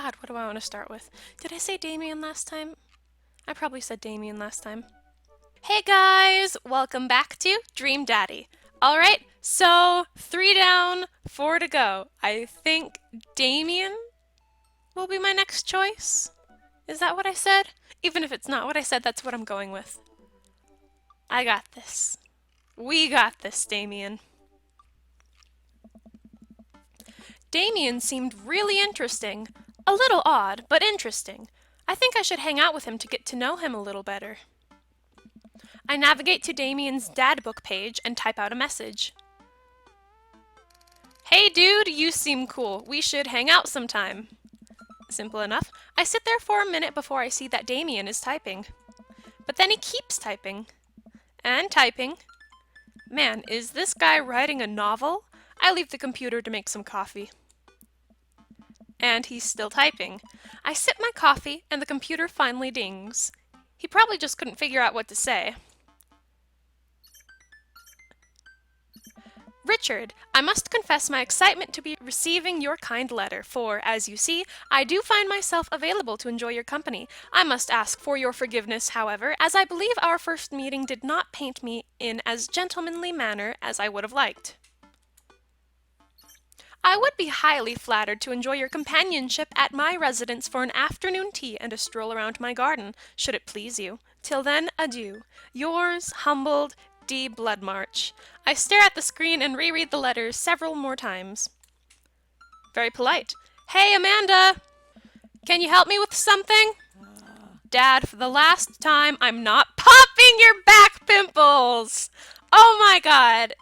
God, what do I want to start with? Did I say Damien last time? I probably said Damien last time. Hey guys, welcome back to Dream Daddy. Alright, so 3 down, 4 to go. I think Damien will be my next choice. Is that what I said? Even if it's not what I said, that's what I'm going with. I got this. We got this, Damien. Damien seemed really interesting. A little odd, but interesting. I think I should hang out with him to get to know him a little better. I navigate to Damien's dad book page and type out a message. Hey dude, you seem cool. We should hang out sometime. Simple enough. I sit there for a minute before I see that Damien is typing. But then he keeps typing. And typing. Man, is this guy writing a novel? I leave the computer to make some coffee. And he's still typing. I sip my coffee and the computer finally dings. He probably just couldn't figure out what to say. Richard, I must confess my excitement to be receiving your kind letter, for, as you see, I do find myself available to enjoy your company. I must ask for your forgiveness, however, as I believe our first meeting did not paint me in as gentlemanly manner as I would have liked. I would be highly flattered to enjoy your companionship at my residence for an afternoon tea and a stroll around my garden, should it please you. Till then, adieu. Yours, humbled, D. Bloodmarch. I stare at the screen and reread the letters several more times. Very polite. Hey, Amanda! Can you help me with something? Dad, for the last time, I'm not popping your back pimples! Oh my god!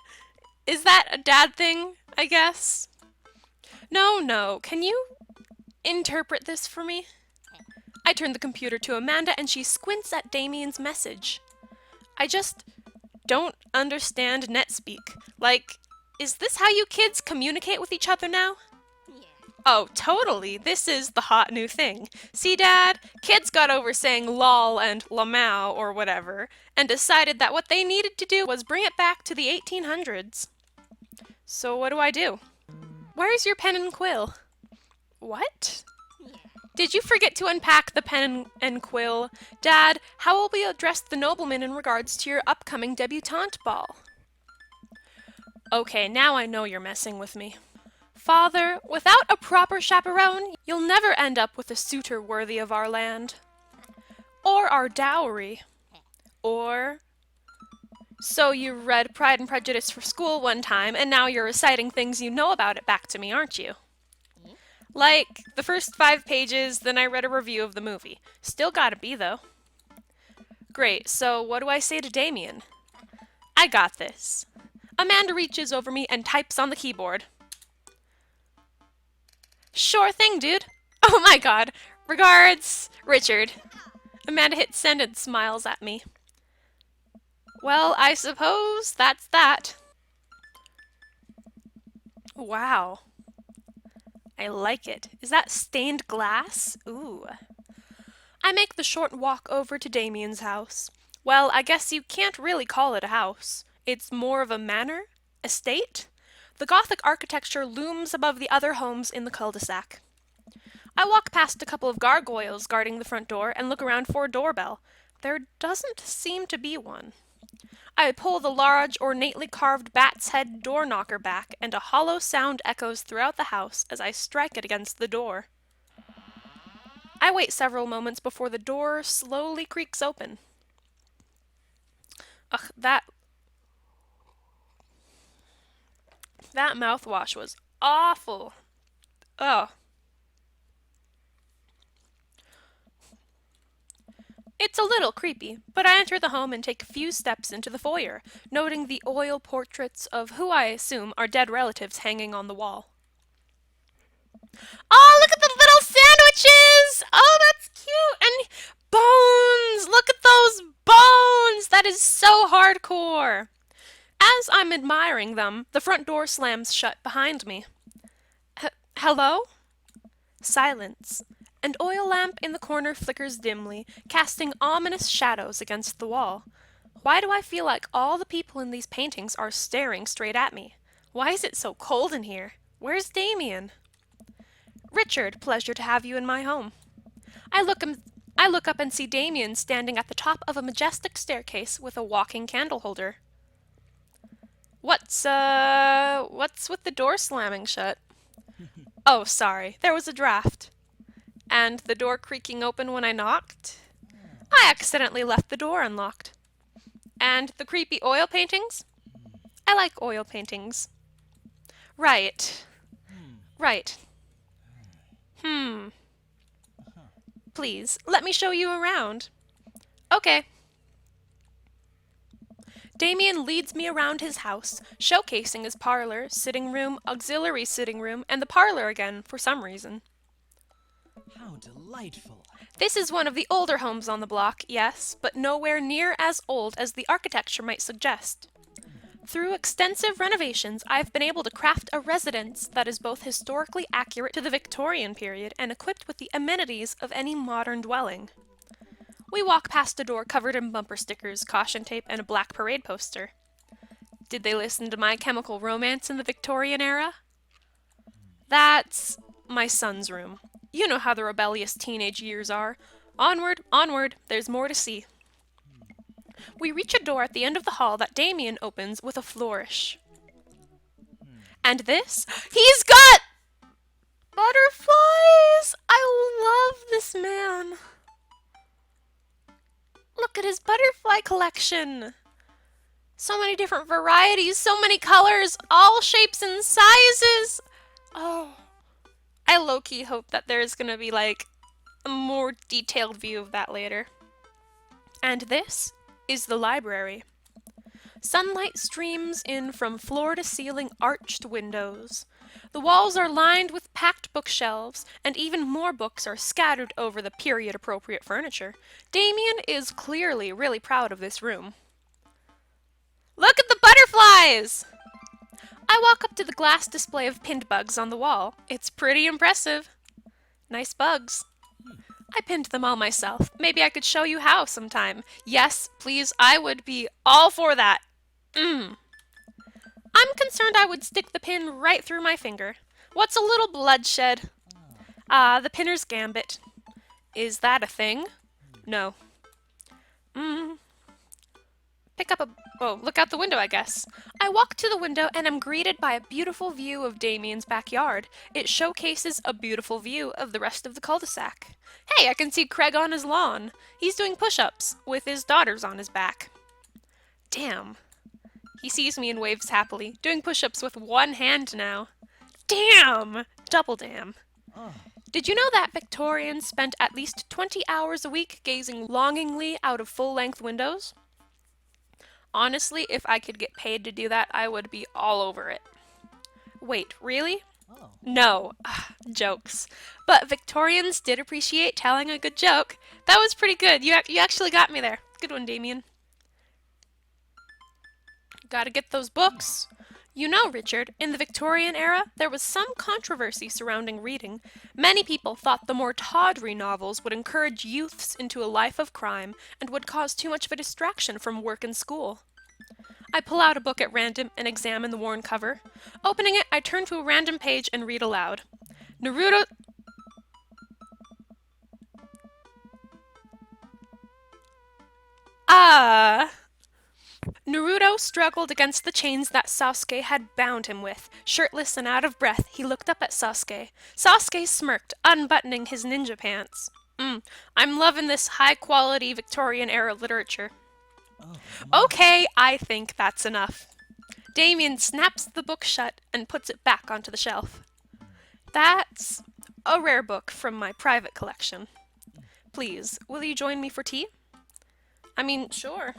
Is that a dad thing, I guess? No. Can you interpret this for me? I turn the computer to Amanda and she squints at Damien's message. I just don't understand NetSpeak. Like, is this how you kids communicate with each other now? Yeah. Oh, totally. This is the hot new thing. See, Dad? Kids got over saying lol and lamau or whatever, and decided that what they needed to do was bring it back to the 1800s. So what do I do? Where's your pen and quill? What? Yeah. Did you forget to unpack the pen and quill? Dad, how will we address the nobleman in regards to your upcoming debutante ball? Okay, now I know you're messing with me. Father, without a proper chaperone, you'll never end up with a suitor worthy of our land. Or our dowry. Or... So you read Pride and Prejudice for school one time, and now you're reciting things you know about it back to me, aren't you? Like, the first 5 pages, then I read a review of the movie. Still gotta be, though. Great, so what do I say to Damien? I got this. Amanda reaches over me and types on the keyboard. Sure thing, dude. Oh my god. Regards, Richard. Amanda hits send and smiles at me. Well, I suppose that's that. Wow. I like it. Is that stained glass? Ooh. I make the short walk over to Damien's house. Well, I guess you can't really call it a house. It's more of a manor? Estate? The Gothic architecture looms above the other homes in the cul-de-sac. I walk past a couple of gargoyles guarding the front door and look around for a doorbell. There doesn't seem to be one. I pull the large, ornately carved bat's head door knocker back, and a hollow sound echoes throughout the house as I strike it against the door. I wait several moments before the door slowly creaks open. Ugh, that mouthwash was awful. Ugh. It's a little creepy, but I enter the home and take a few steps into the foyer, noting the oil portraits of who I assume are dead relatives hanging on the wall. Oh, look at the little sandwiches! Oh, that's cute! And bones! Look at those bones! That is so hardcore! As I'm admiring them, the front door slams shut behind me. Hello? Silence. An oil lamp in the corner flickers dimly, casting ominous shadows against the wall. Why do I feel like all the people in these paintings are staring straight at me? Why is it so cold in here? Where's Damien? Richard, pleasure to have you in my home. I look, am- I look up and see Damien standing at the top of a majestic staircase with a walking candle holder. What's with the door slamming shut? Oh, sorry, there was a draft. And the door creaking open when I knocked? I accidentally left the door unlocked. And the creepy oil paintings? I like oil paintings. Right. Right. Hmm. Please, let me show you around. Okay. Damien leads me around his house, showcasing his parlor, sitting room, auxiliary sitting room, and the parlor again, for some reason. How delightful. This is one of the older homes on the block, yes, but nowhere near as old as the architecture might suggest. Through extensive renovations, I've been able to craft a residence that is both historically accurate to the Victorian period and equipped with the amenities of any modern dwelling. We walk past a door covered in bumper stickers, caution tape, and a black parade poster. Did they listen to My Chemical Romance in the Victorian era? That's my son's room. You know how the rebellious teenage years are. Onward, onward, there's more to see. We reach a door at the end of the hall that Damien opens with a flourish. And this? He's got butterflies! I love this man. Look at his butterfly collection. So many different varieties, so many colors, all shapes and sizes. Oh, I low-key hope that there's gonna be like a more detailed view of that later. And this is the library. Sunlight streams in from floor-to-ceiling arched windows. The walls are lined with packed bookshelves, and even more books are scattered over the period-appropriate furniture. Damien is clearly really proud of this room. Look at the butterflies! I walk up to the glass display of pinned bugs on the wall. It's pretty impressive. Nice bugs. I pinned them all myself. Maybe I could show you how sometime. Yes, please, I would be all for that. I'm concerned I would stick the pin right through my finger. What's a little bloodshed? The pinner's gambit. Is that a thing? No. Pick up a... Oh, look out the window, I guess. I walk to the window and am greeted by a beautiful view of Damien's backyard. It showcases a beautiful view of the rest of the cul-de-sac. Hey, I can see Craig on his lawn. He's doing push-ups with his daughters on his back. Damn. He sees me and waves happily, doing push-ups with one hand now. Damn! Double damn. Did you know that Victorians spent at least 20 hours a week gazing longingly out of full-length windows? Honestly, if I could get paid to do that, I would be all over it. Wait, really? No. Jokes. But Victorians did appreciate telling a good joke. That was pretty good. You actually got me there. Good one, Damien. Gotta get those books. You know, Richard, in the Victorian era, there was some controversy surrounding reading. Many people thought the more tawdry novels would encourage youths into a life of crime and would cause too much of a distraction from work and school. I pull out a book at random and examine the worn cover. Opening it, I turn to a random page and read aloud. Naruto... Naruto struggled against the chains that Sasuke had bound him with. Shirtless and out of breath, he looked up at Sasuke. Sasuke smirked, unbuttoning his ninja pants. I'm loving this high-quality Victorian-era literature. Okay, I think that's enough. Damien snaps the book shut and puts it back onto the shelf. That's a rare book from my private collection. Please, will you join me for tea? I mean, sure.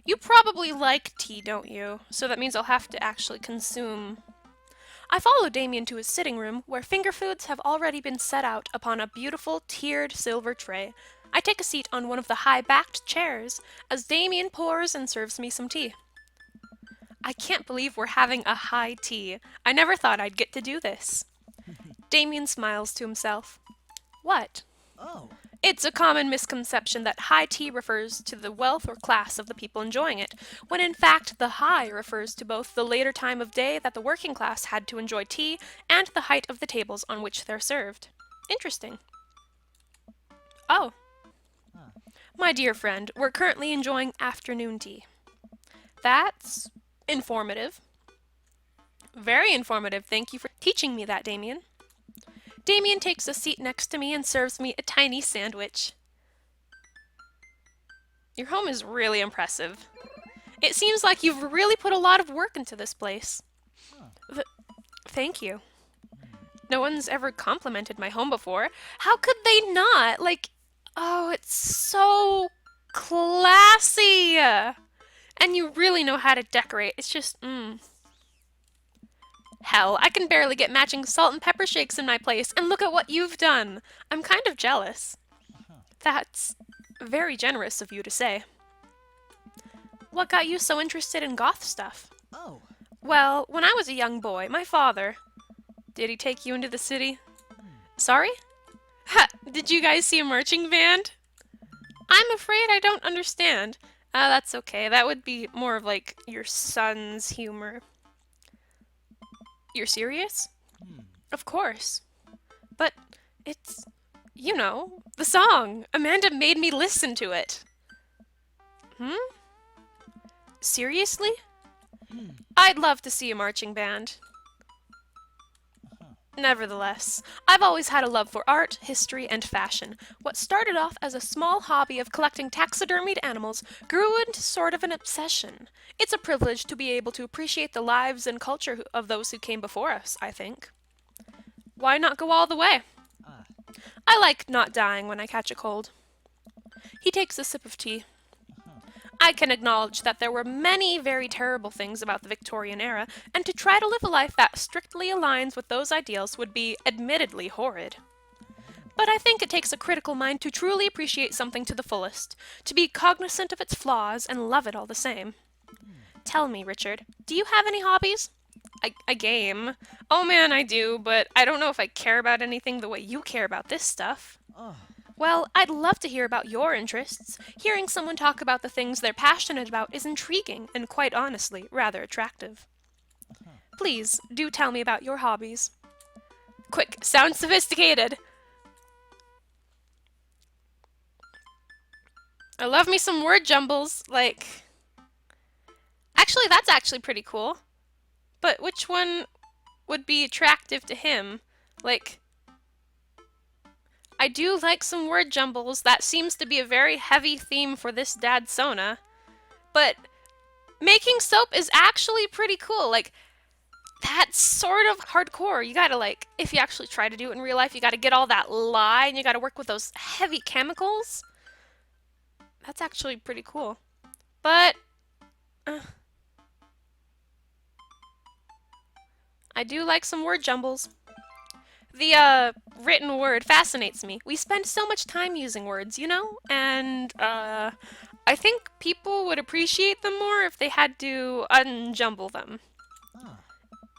You probably like tea, don't you? So that means I'll have to actually consume. I follow Damien to his sitting room, where finger foods have already been set out upon a beautiful tiered silver tray. I take a seat on one of the high-backed chairs as Damien pours and serves me some tea. I can't believe we're having a high tea. I never thought I'd get to do this. Damien smiles to himself. What? Oh. It's a common misconception that high tea refers to the wealth or class of the people enjoying it, when in fact the high refers to both the later time of day that the working class had to enjoy tea and the height of the tables on which they're served. Interesting. Oh, Huh. my dear friend, we're currently enjoying afternoon tea. That's informative. Very informative. Thank you for teaching me that, Damien. Damien takes a seat next to me and serves me a tiny sandwich. Your home is really impressive. It seems like you've really put a lot of work into this place. Huh. Thank you. No one's ever complimented my home before. How could they not? Like, oh, it's so classy. And you really know how to decorate. It's just, Hell, I can barely get matching salt and pepper shakes in my place, and look at what you've done. I'm kind of jealous. Uh-huh. That's very generous of you to say. What got you so interested in goth stuff? Oh. Well, when I was a young boy, my father. Did he take you into the city? Hmm. Sorry? Ha! Did you guys see a marching band? I'm afraid I don't understand. That's okay. That would be more of like your son's humor. You're serious? Hmm. Of course. But it's, the song. Amanda made me listen to it. Hmm? Seriously? Hmm. I'd love to see a marching band. Uh-huh. Nevertheless, I've always had a love for art, history, and fashion. What started off as a small hobby of collecting taxidermied animals grew into sort of an obsession. It's a privilege to be able to appreciate the lives and culture of those who came before us, I think. Why not go all the way? Ah. I like not dying when I catch a cold. He takes a sip of tea. Uh-huh. I can acknowledge that there were many very terrible things about the Victorian era, and to try to live a life that strictly aligns with those ideals would be admittedly horrid. But I think it takes a critical mind to truly appreciate something to the fullest, to be cognizant of its flaws and love it all the same. Tell me, Richard, do you have any hobbies? A game. Oh man, I do, but I don't know if I care about anything the way you care about this stuff. Oh. Well, I'd love to hear about your interests. Hearing someone talk about the things they're passionate about is intriguing and, quite honestly, rather attractive. Uh-huh. Please, do tell me about your hobbies. Quick, sound sophisticated! I love me some word jumbles, like. Actually, that's actually pretty cool. But which one would be attractive to him? Like, I do like some word jumbles. That seems to be a very heavy theme for this dadsona. But making soap is actually pretty cool. Like, that's sort of hardcore. You gotta, like, if you actually try to do it in real life, you gotta get all that lye and you gotta work with those heavy chemicals. That's actually pretty cool. But, uh, I do like some word jumbles. The written word fascinates me. We spend so much time using words, and I think people would appreciate them more if they had to unjumble them. Ah.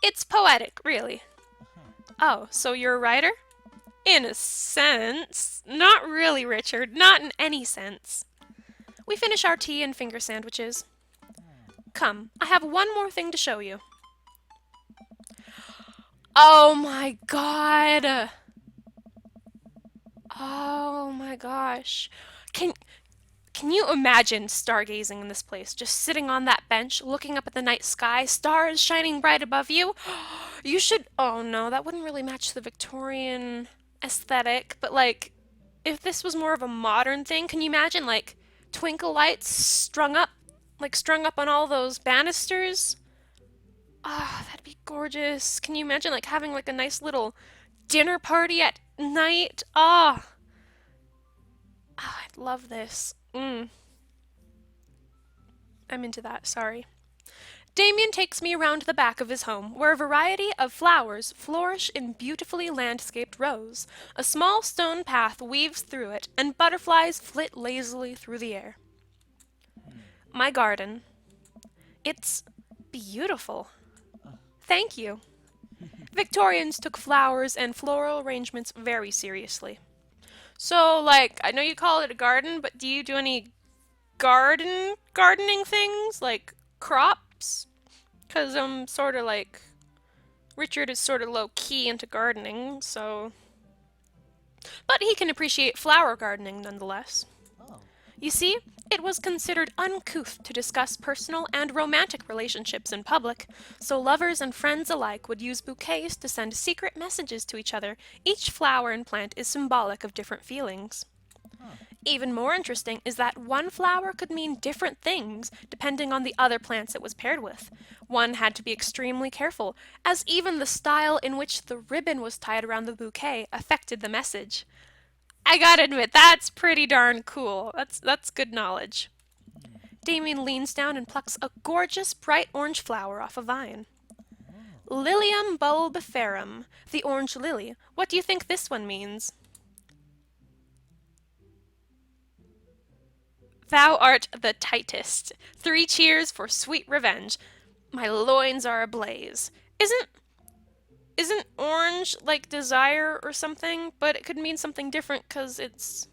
It's poetic, really. Uh-huh. Oh, so you're a writer? In a sense. Not really, Richard. Not in any sense. We finish our tea and finger sandwiches. Come, I have one more thing to show you. Oh my god! Oh my gosh. Can can you imagine stargazing in this place? Just sitting on that bench, looking up at the night sky, stars shining bright above you? You should. Oh no, that wouldn't really match the Victorian aesthetic, but like, if this was more of a modern thing, can you imagine like twinkle lights strung up on all those banisters? Ah, that'd be gorgeous. Can you imagine like having like a nice little dinner party at night? I'd love this. I'm into that, sorry. Damien takes me around the back of his home, where a variety of flowers flourish in beautifully landscaped rows. A small stone path weaves through it, and butterflies flit lazily through the air. My garden. It's beautiful. Thank you. Victorians took flowers and floral arrangements very seriously. So, like, I know you call it a garden, but do you do any gardening things like crops? Cause I'm sort of like Richard is sort of low key into gardening, so but he can appreciate flower gardening nonetheless. Oh. You see, it was considered uncouth to discuss personal and romantic relationships in public, so lovers and friends alike would use bouquets to send secret messages to each other. Each flower and plant is symbolic of different feelings. Huh. Even more interesting is that one flower could mean different things depending on the other plants it was paired with. One had to be extremely careful, as even the style in which the ribbon was tied around the bouquet affected the message. I gotta admit, that's pretty darn cool. That's good knowledge. Hmm. Damien leans down and plucks a gorgeous bright orange flower off a vine. Oh. Lilium bulbiferum, the orange lily. What do you think this one means? Thou art the tightest. 3 cheers for sweet revenge. My loins are ablaze. Isn't orange like desire or something? But it could mean something different because it's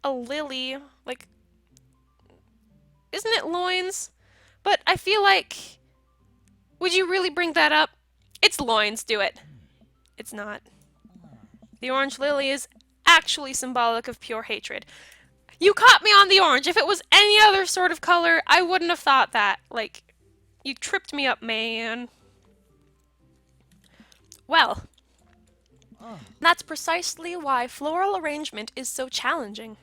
a lily. Like, isn't it loins? But I feel like, would you really bring that up? It's loins, do it. It's not. Ah. The orange lily is actually symbolic of pure hatred. You caught me on the orange. If it was any other sort of color, I wouldn't have thought that. Like, you tripped me up, man. Well, Oh. that's precisely why floral arrangement is so challenging.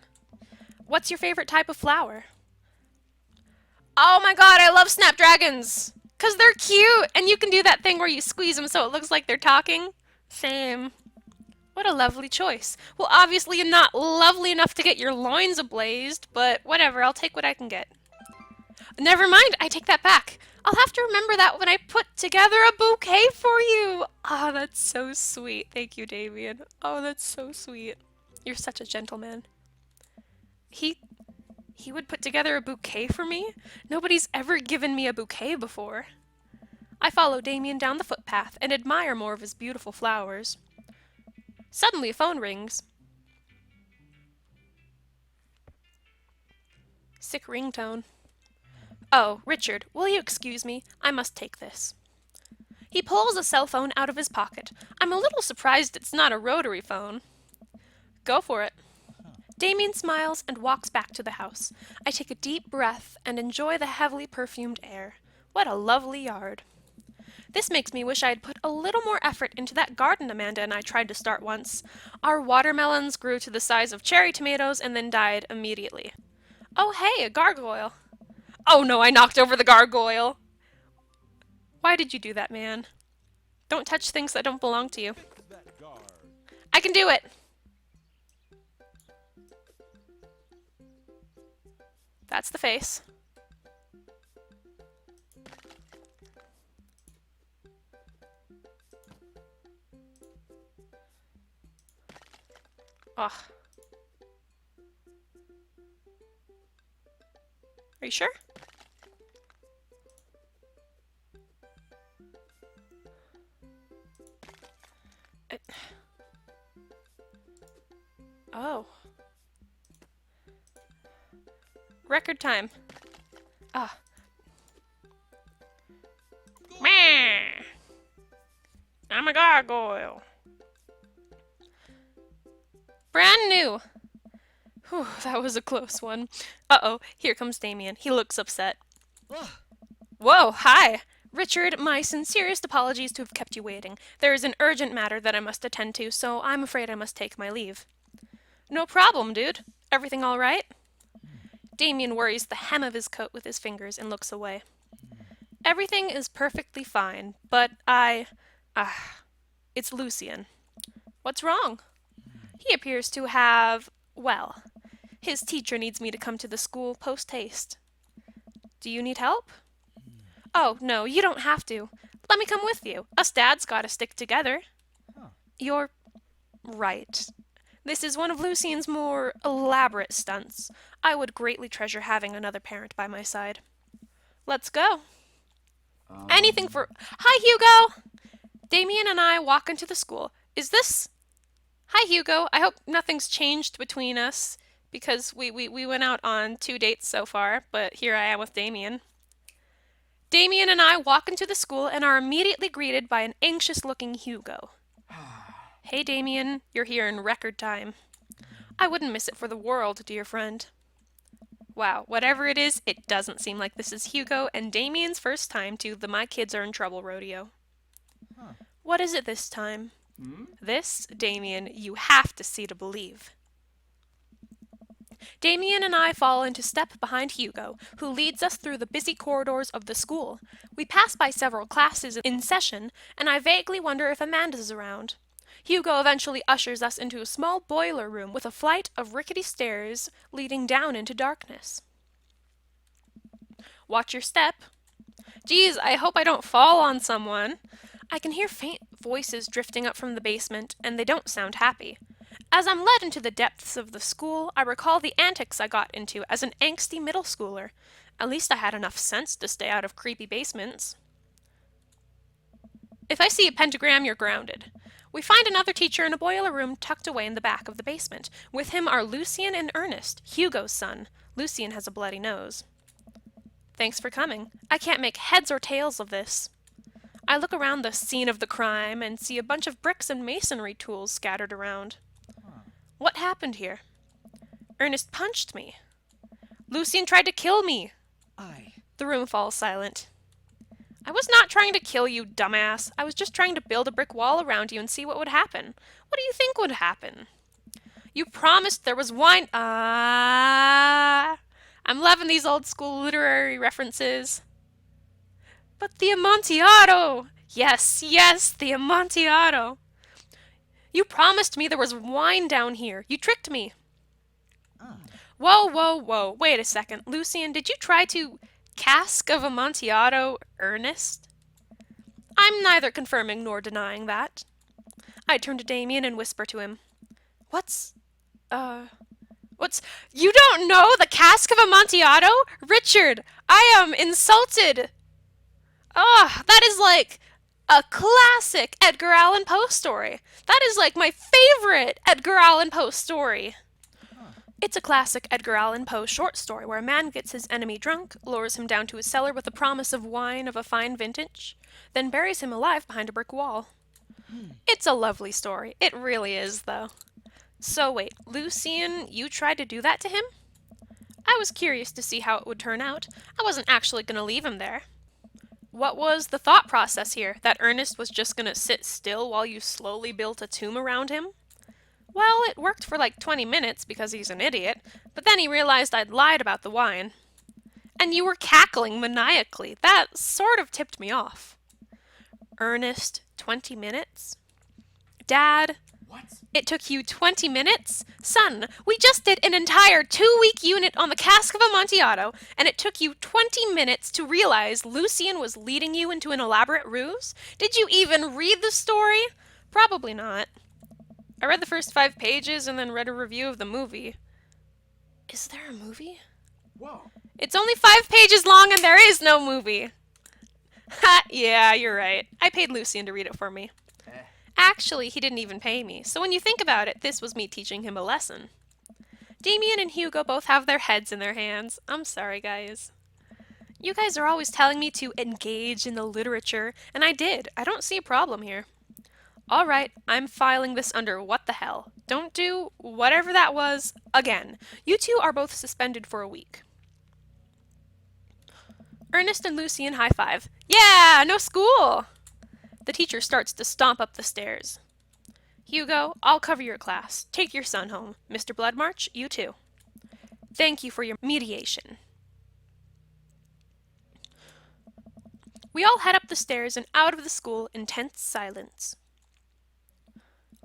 What's your favorite type of flower? Oh my god, I love snapdragons! Because they're cute, and you can do that thing where you squeeze them so it looks like they're talking. Same. What a lovely choice. Well, obviously, you're not lovely enough to get your loins ablazed, but whatever, I'll take what I can get. Never mind, I take that back. I'll have to remember that when I put together a bouquet for you. Oh, that's so sweet. Thank you, Damien. Oh, that's so sweet. You're such a gentleman. He he would put together a bouquet for me? Nobody's ever given me a bouquet before. I follow Damien down the footpath and admire more of his beautiful flowers. Suddenly a phone rings. Sick ringtone. Oh, Richard, will you excuse me? I must take this. He pulls a cell phone out of his pocket. I'm a little surprised it's not a rotary phone. Go for it. Huh. Damien smiles and walks back to the house. I take a deep breath and enjoy the heavily perfumed air. What a lovely yard. This makes me wish I had put a little more effort into that garden Amanda and I tried to start once. Our watermelons grew to the size of cherry tomatoes and then died immediately. Oh, hey, a gargoyle. Oh no, I knocked over the gargoyle. Why did you do that, man? Don't touch things that don't belong to you. I can do it. That's the face. Ugh. Are you sure? Oh. Record time. Ah. Meh. I'm a gargoyle. Brand new. Whew, that was a close one. Uh-oh, here comes Damien. He looks upset. Ugh. Whoa, hi. Richard, my sincerest apologies to have kept you waiting. There is an urgent matter that I must attend to, so I'm afraid I must take my leave. No problem, dude. Everything all right? Damien worries the hem of his coat with his fingers and looks away. Everything is perfectly fine, but it's Lucien. What's wrong? He appears to have, well, his teacher needs me to come to the school post haste. Do you need help? Oh, no, you don't have to. Let me come with you. Us dads gotta stick together. Huh. You're right. This is one of Lucien's more elaborate stunts. I would greatly treasure having another parent by my side. Let's go. Anything for. Hi, Hugo! Damien and I walk into the school. Is this. Hi, Hugo. I hope nothing's changed between us because we went out on 2 dates so far, but here I am with Damien. Damien and I walk into the school and are immediately greeted by an anxious looking Hugo. Hey, Damien, you're here in record time. I wouldn't miss it for the world, dear friend. Wow, whatever it is, it doesn't seem like this is Hugo and Damien's first time to the My Kids Are in Trouble rodeo. Huh. What is it this time? This, Damien, you have to see to believe. Damien and I fall into step behind Hugo, who leads us through the busy corridors of the school. We pass by several classes in session, and I vaguely wonder if Amanda's around. Hugo eventually ushers us into a small boiler room with a flight of rickety stairs leading down into darkness. Watch your step. Geez, I hope I don't fall on someone. I can hear faint voices drifting up from the basement, and they don't sound happy. As I'm led into the depths of the school, I recall the antics I got into as an angsty middle schooler. At least I had enough sense to stay out of creepy basements. If I see a pentagram, you're grounded. We find another teacher in a boiler room tucked away in the back of the basement. With him are Lucian and Ernest, Hugo's son. Lucian has a bloody nose. Thanks for coming. I can't make heads or tails of this. I look around the scene of the crime and see a bunch of bricks and masonry tools scattered around. Huh. What happened here? Ernest punched me. Lucian tried to kill me. I. The room falls silent. I was not trying to kill you, dumbass. I was just trying to build a brick wall around you and see what would happen. What do you think would happen? You promised there was wine. I'm loving these old school literary references. But the Amontillado! Yes, yes, the Amontillado! You promised me there was wine down here. You tricked me. Ah. Whoa, whoa, whoa. Wait a second. Lucian, did you try to cask of Amontillado Ernest? I'm neither confirming nor denying that. I turn to Damien and whisper to him. What's... What's... You don't know the cask of Amontillado? Richard, I am insulted. That is like a classic Edgar Allan Poe story. That is like my favorite Edgar Allan Poe story. Huh. It's a classic Edgar Allan Poe short story where a man gets his enemy drunk, lures him down to his cellar with a promise of wine of a fine vintage, then buries him alive behind a brick wall. It's a lovely story. It really is, though. So wait, Lucian, you tried to do that to him? I was curious to see how it would turn out. I wasn't actually going to leave him there. What was the thought process here? That Ernest was just going to sit still while you slowly built a tomb around him? Well, it worked for like 20 minutes because he's an idiot, but then he realized I'd lied about the wine. And you were cackling maniacally. That sort of tipped me off. Ernest, 20 minutes? Dad, What? it took you 20 minutes? Son, we just did an entire 2-week unit on the cask of Amontillado, and it took you 20 minutes to realize Lucian was leading you into an elaborate ruse? Did you even read the story? Probably not. I read the first 5 pages and then read a review of the movie. Is there a movie? Whoa. It's only 5 pages long and there is no movie. Ha, yeah, you're right. I paid Lucian to read it for me. Actually, he didn't even pay me, so when you think about it, this was me teaching him a lesson. Damien and Hugo both have their heads in their hands. I'm sorry, guys. You guys are always telling me to engage in the literature, and I did. I don't see a problem here. Alright, I'm filing this under what the hell. Don't do whatever that was again. You two are both suspended for a week. Ernest and Lucian high five. Yeah, no school! The teacher starts to stomp up the stairs. Hugo, I'll cover your class. Take your son home. Mr. Bloodmarch, you too. Thank you for your mediation. We all head up the stairs and out of the school in tense silence.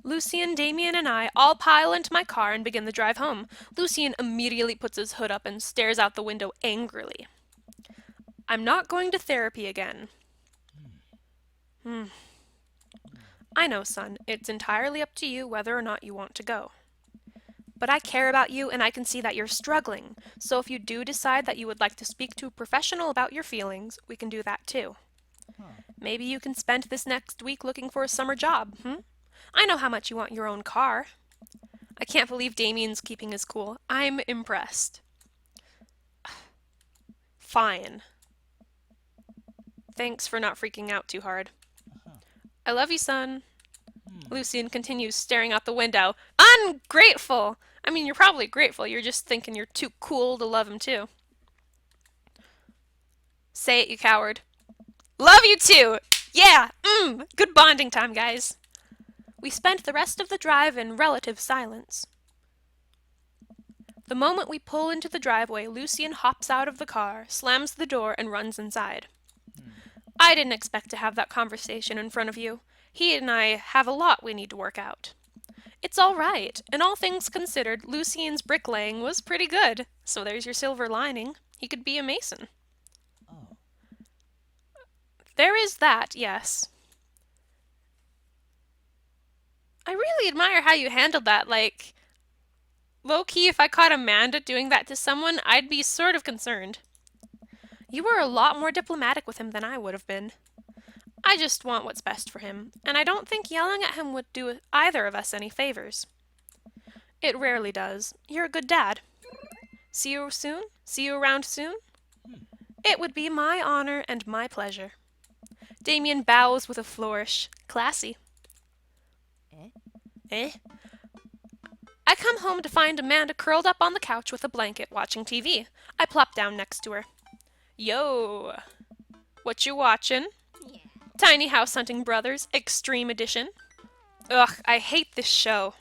Lucian, Damien, and I all pile into my car and begin the drive home. Lucian immediately puts his hood up and stares out the window angrily. I'm not going to therapy again. I know, son. It's entirely up to you whether or not you want to go. But I care about you and I can see that you're struggling, so if you do decide that you would like to speak to a professional about your feelings, we can do that too. Huh. Maybe you can spend this next week looking for a summer job, I know how much you want your own car. I can't believe Damien's keeping his cool. I'm impressed. Fine. Thanks for not freaking out too hard. Uh-huh. I love you, son. Hmm. Lucian continues staring out the window. Ungrateful! I mean, you're probably grateful. You're just thinking you're too cool to love him, too. Say it, you coward. Love you, too! Yeah! Good bonding time, guys. We spent the rest of the drive in relative silence. The moment we pull into the driveway, Lucian hops out of the car, slams the door, and runs inside. Hmm. I didn't expect to have that conversation in front of you. He and I have a lot we need to work out. It's all right, and all things considered, Lucian's bricklaying was pretty good, so there's your silver lining. He could be a mason. Oh. There is that, yes. I really admire how you handled that. Like, low-key, if I caught Amanda doing that to someone, I'd be sort of concerned. You were a lot more diplomatic with him than I would have been. I just want what's best for him, and I don't think yelling at him would do either of us any favors. It rarely does. You're a good dad. See you soon? See you around soon? Hmm. It would be my honor and my pleasure. Damien bows with a flourish. Classy. Eh? I come home to find Amanda curled up on the couch with a blanket watching TV. I plop down next to her. Yo! What you watchin'? Tiny House Hunting Brothers, Extreme Edition. Ugh, I hate this show.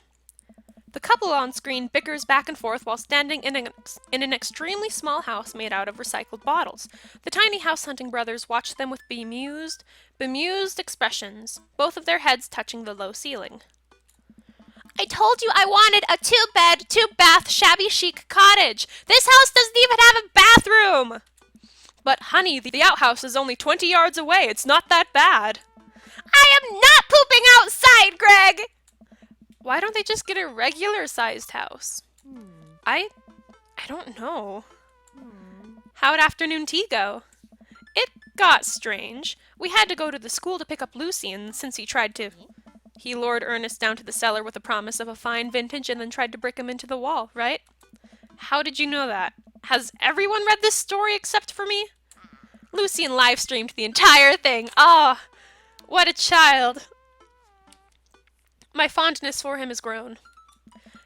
The couple on screen bickers back and forth while standing in an extremely small house made out of recycled bottles. The Tiny House Hunting Brothers watch them with bemused expressions, both of their heads touching the low ceiling. I told you I wanted a 2-bed, 2-bath, shabby chic cottage. This house doesn't even have a bathroom. But honey, the outhouse is only 20 yards away. It's not that bad. I am not pooping outside, Greg! Why don't they just get a regular-sized house? I don't know. How'd afternoon tea go? It got strange. We had to go to the school to pick up Lucian since he tried to... He lured Ernest down to the cellar with a promise of a fine vintage and then tried to brick him into the wall, right? How did you know that? Has everyone read this story except for me? Lucian live-streamed the entire thing. Ah, what a child. My fondness for him has grown.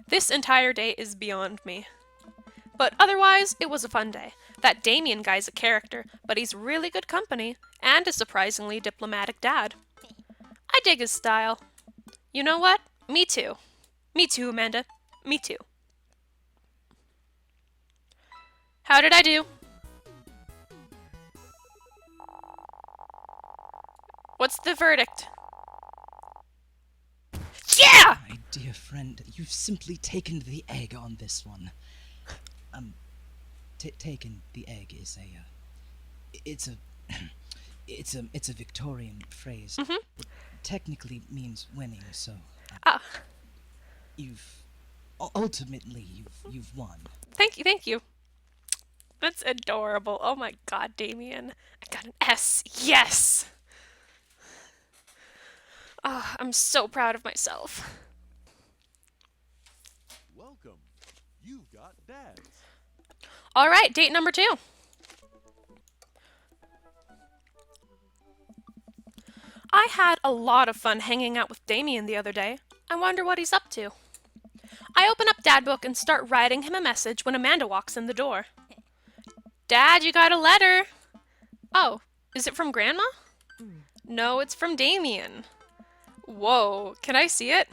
This entire day is beyond me. But otherwise, it was a fun day. That Damien guy's a character, but he's really good company, and a surprisingly diplomatic dad. I dig his style. You know what? Me too. Me too, Amanda. Me too. How did I do? What's the verdict? Yeah! My dear friend, you've simply taken the egg on this one. Taken the egg is it's a, it's a Victorian phrase. Mm-hmm. It technically means winning, so Ah, ultimately you've won. thank you. That's adorable. Oh my god, Damien. I got an S. Yes! Ah, I'm so proud of myself. Welcome. You've got dads. All right, date number 2. I had a lot of fun hanging out with Damien the other day. I wonder what he's up to. I open up Dad Book and start writing him a message when Amanda walks in the door. Dad, you got a letter. Oh, is it from Grandma? No, it's from Damien. Whoa, can I see it?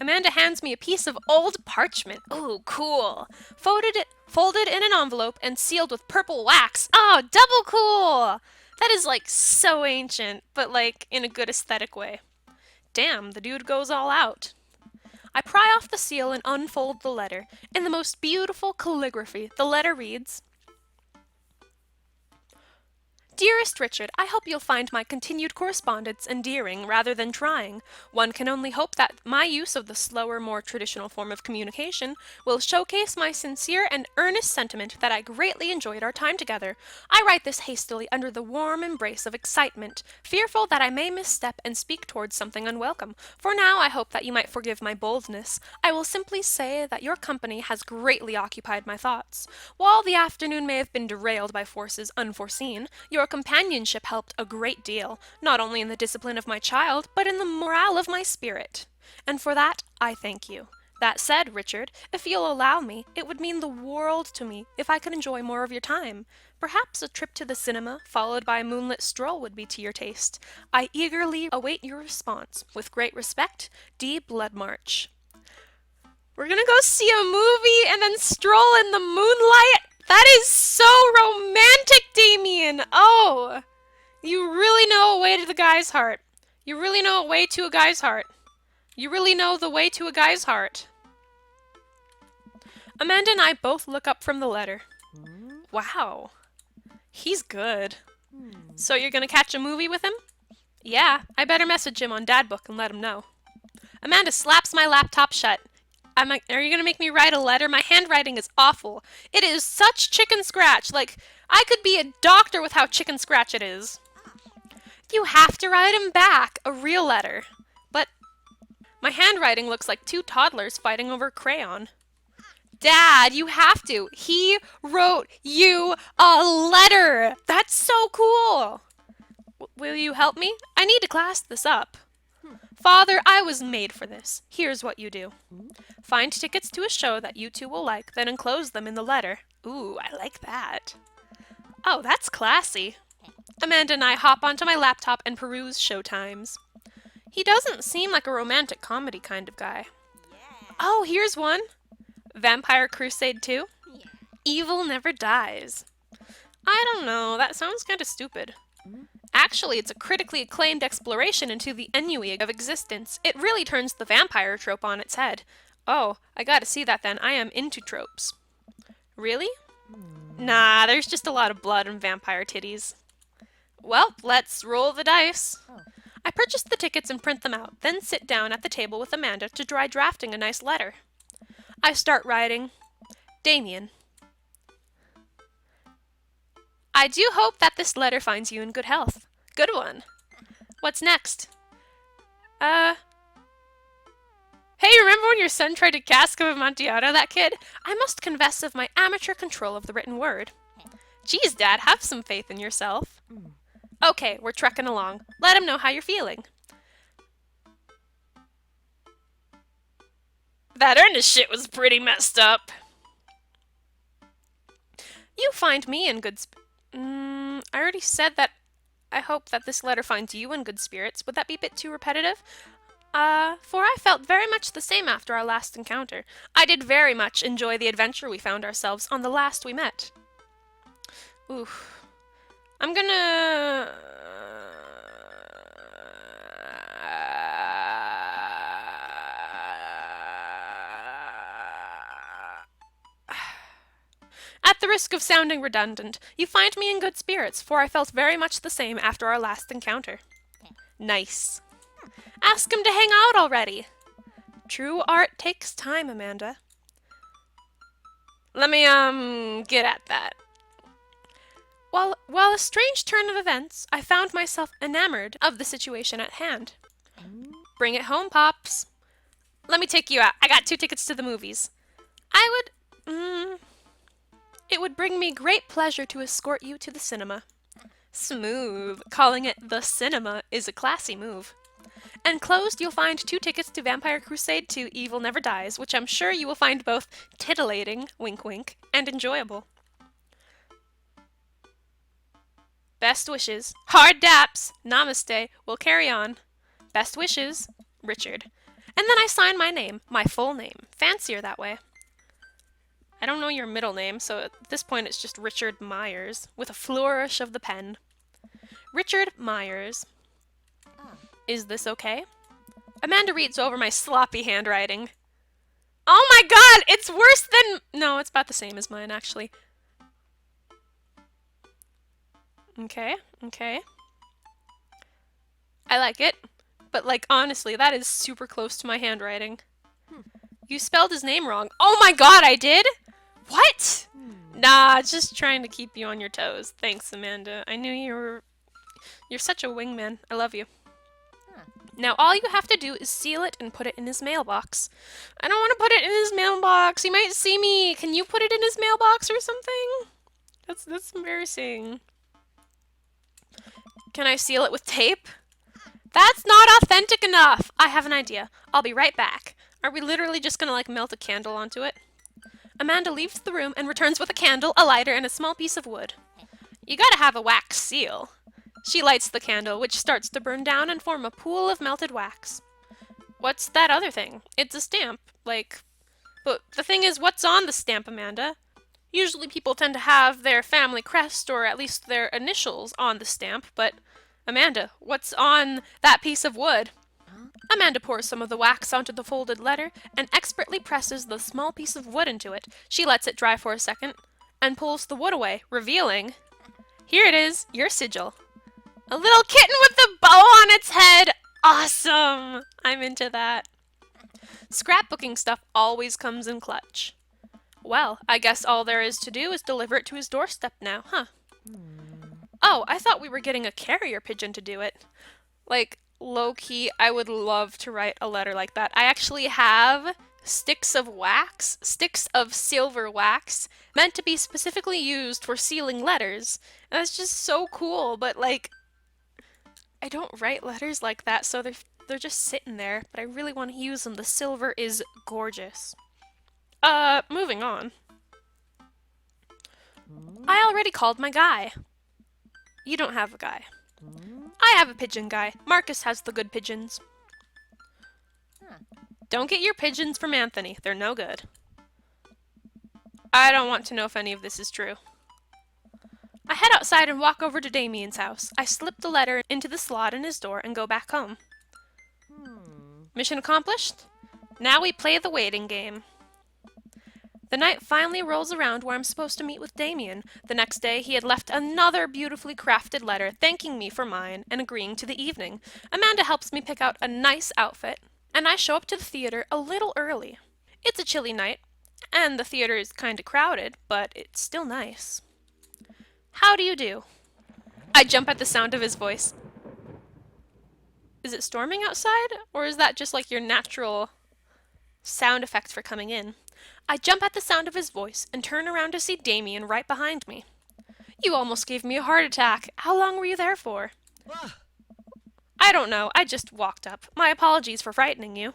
Amanda hands me a piece of old parchment. Ooh, cool. Folded in an envelope and sealed with purple wax. Oh, double cool! That is like so ancient, but like in a good aesthetic way. Damn, the dude goes all out. I pry off the seal and unfold the letter. In the most beautiful calligraphy, the letter reads, Dearest Richard, I hope you'll find my continued correspondence endearing rather than trying. One can only hope that my use of the slower, more traditional form of communication will showcase my sincere and earnest sentiment that I greatly enjoyed our time together. I write this hastily under the warm embrace of excitement, fearful that I may misstep and speak towards something unwelcome. For now, I hope that you might forgive my boldness. I will simply say that your company has greatly occupied my thoughts. While the afternoon may have been derailed by forces unforeseen, your companionship helped a great deal, not only in the discipline of my child, but in the morale of my spirit. And for that, I thank you. That said, Richard, if you'll allow me, it would mean the world to me if I could enjoy more of your time. Perhaps a trip to the cinema, followed by a moonlit stroll, would be to your taste. I eagerly await your response. With great respect, D. Bloodmarch. We're gonna go see a movie and then stroll in the moonlight? That is so romantic, Damien! Oh! You really know a way to the guy's heart. You really know a way to a guy's heart. You really know the way to a guy's heart. Amanda and I both look up from the letter. Wow. He's good. So you're gonna catch a movie with him? Yeah, I better message him on Dadbook and let him know. Amanda slaps my laptop shut. Are you going to make me write a letter? My handwriting is awful. It is such chicken scratch. Like, I could be a doctor with how chicken scratch it is. You have to write him back, a real letter. But my handwriting looks like two toddlers fighting over crayon. Dad, you have to. He wrote you a letter. That's so cool. Will you help me? I need to class this up. Father, I was made for this. Here's what you do. Find tickets to a show that you two will like, then enclose them in the letter. Ooh, I like that. Oh, that's classy. Amanda and I hop onto my laptop and peruse show times. He doesn't seem like a romantic comedy kind of guy. Oh, here's one. Vampire Crusade 2? Evil Never Dies. I don't know, that sounds kind of stupid. Actually, it's a critically acclaimed exploration into the ennui of existence. It really turns the vampire trope on its head. Oh, I gotta see that then. I am into tropes. Really? Nah, there's just a lot of blood and vampire titties. Well, let's roll the dice. I purchase the tickets and print them out, then sit down at the table with Amanda to try drafting a nice letter. I start writing. Damien. I do hope that this letter finds you in good health. Good one. What's next? Hey, remember when your son tried to cask of Amontillado, that kid? I must confess of my amateur control of the written word. Geez, Dad, have some faith in yourself. Okay, we're trekking along. Let him know how you're feeling. That Ernest shit was pretty messed up. You find me in good I already said that I hope that this letter finds you in good spirits. Would that be a bit too repetitive? For I felt very much the same after our last encounter. I did very much enjoy the adventure we found ourselves on the last we met. Oof. I'm gonna... At the risk of sounding redundant, you find me in good spirits, for I felt very much the same after our last encounter. Nice. Ask him to hang out already. True art takes time, Amanda. Let me, get at that. While a strange turn of events, I found myself enamored of the situation at hand. Bring it home, Pops. Let me take you out. I got 2 tickets to the movies. It would bring me great pleasure to escort you to the cinema. Smooth. Calling it the cinema is a classy move. Enclosed, you'll find 2 tickets to Vampire Crusade 2 Evil Never Dies, which I'm sure you will find both titillating, wink wink, and enjoyable. Best wishes. Hard daps. Namaste. We'll carry on. Best wishes. Richard. And then I sign my name, my full name. Fancier that way. I don't know your middle name, so at this point it's just Richard Myers, with a flourish of the pen. Richard Myers. Is this okay? Amanda reads over my sloppy handwriting. Oh my god, it's worse than... No, it's about the same as mine, actually. Okay, okay. I like it. But, like, honestly, that is super close to my handwriting. You spelled his name wrong. Oh my god, I did? What? Nah, just trying to keep you on your toes. Thanks, Amanda. I knew you were... You're such a wingman. I love you. Now all you have to do is seal it and put it in his mailbox. I don't want to put it in his mailbox. He might see me. Can you put it in his mailbox or something? That's embarrassing. Can I seal it with tape? That's not authentic enough. I have an idea. I'll be right back. Are we literally just gonna like melt a candle onto it? Amanda leaves the room and returns with a candle, a lighter, and a small piece of wood. You gotta have a wax seal. She lights the candle, which starts to burn down and form a pool of melted wax. What's that other thing? It's a stamp, like... But the thing is, what's on the stamp, Amanda? Usually people tend to have their family crest, or at least their initials, on the stamp, but... Amanda, what's on that piece of wood? Amanda pours some of the wax onto the folded letter and expertly presses the small piece of wood into it. She lets it dry for a second and pulls the wood away, revealing... Here it is, your sigil. A little kitten with a bow on its head! Awesome! I'm into that. Scrapbooking stuff always comes in clutch. Well, I guess all there is to do is deliver it to his doorstep now, huh? Oh, I thought we were getting a carrier pigeon to do it. Like, low-key, I would love to write a letter like that. I actually have sticks of wax, sticks of silver wax, meant to be specifically used for sealing letters. And that's just so cool, but like, I don't write letters like that, so they're just sitting there, but I really want to use them. The silver is gorgeous. Moving on. I already called my guy. You don't have a guy. I have a pigeon guy. Marcus has the good pigeons. Don't get your pigeons from Anthony. They're no good. I don't want to know if any of this is true. I head outside and walk over to Damien's house. I slip the letter into the slot in his door and go back home. Mission accomplished? Now we play the waiting game. The night finally rolls around where I'm supposed to meet with Damien. The next day, he had left another beautifully crafted letter thanking me for mine and agreeing to the evening. Amanda helps me pick out a nice outfit, and I show up to the theater a little early. It's a chilly night, and the theater is kinda crowded, but it's still nice. How do you do? I jump at the sound of his voice. Is it storming outside, or is that just like your natural sound effect for coming in? I jump at the sound of his voice and turn around to see Damien right behind me. You almost gave me a heart attack. How long were you there for? I don't know. I just walked up. My apologies for frightening you.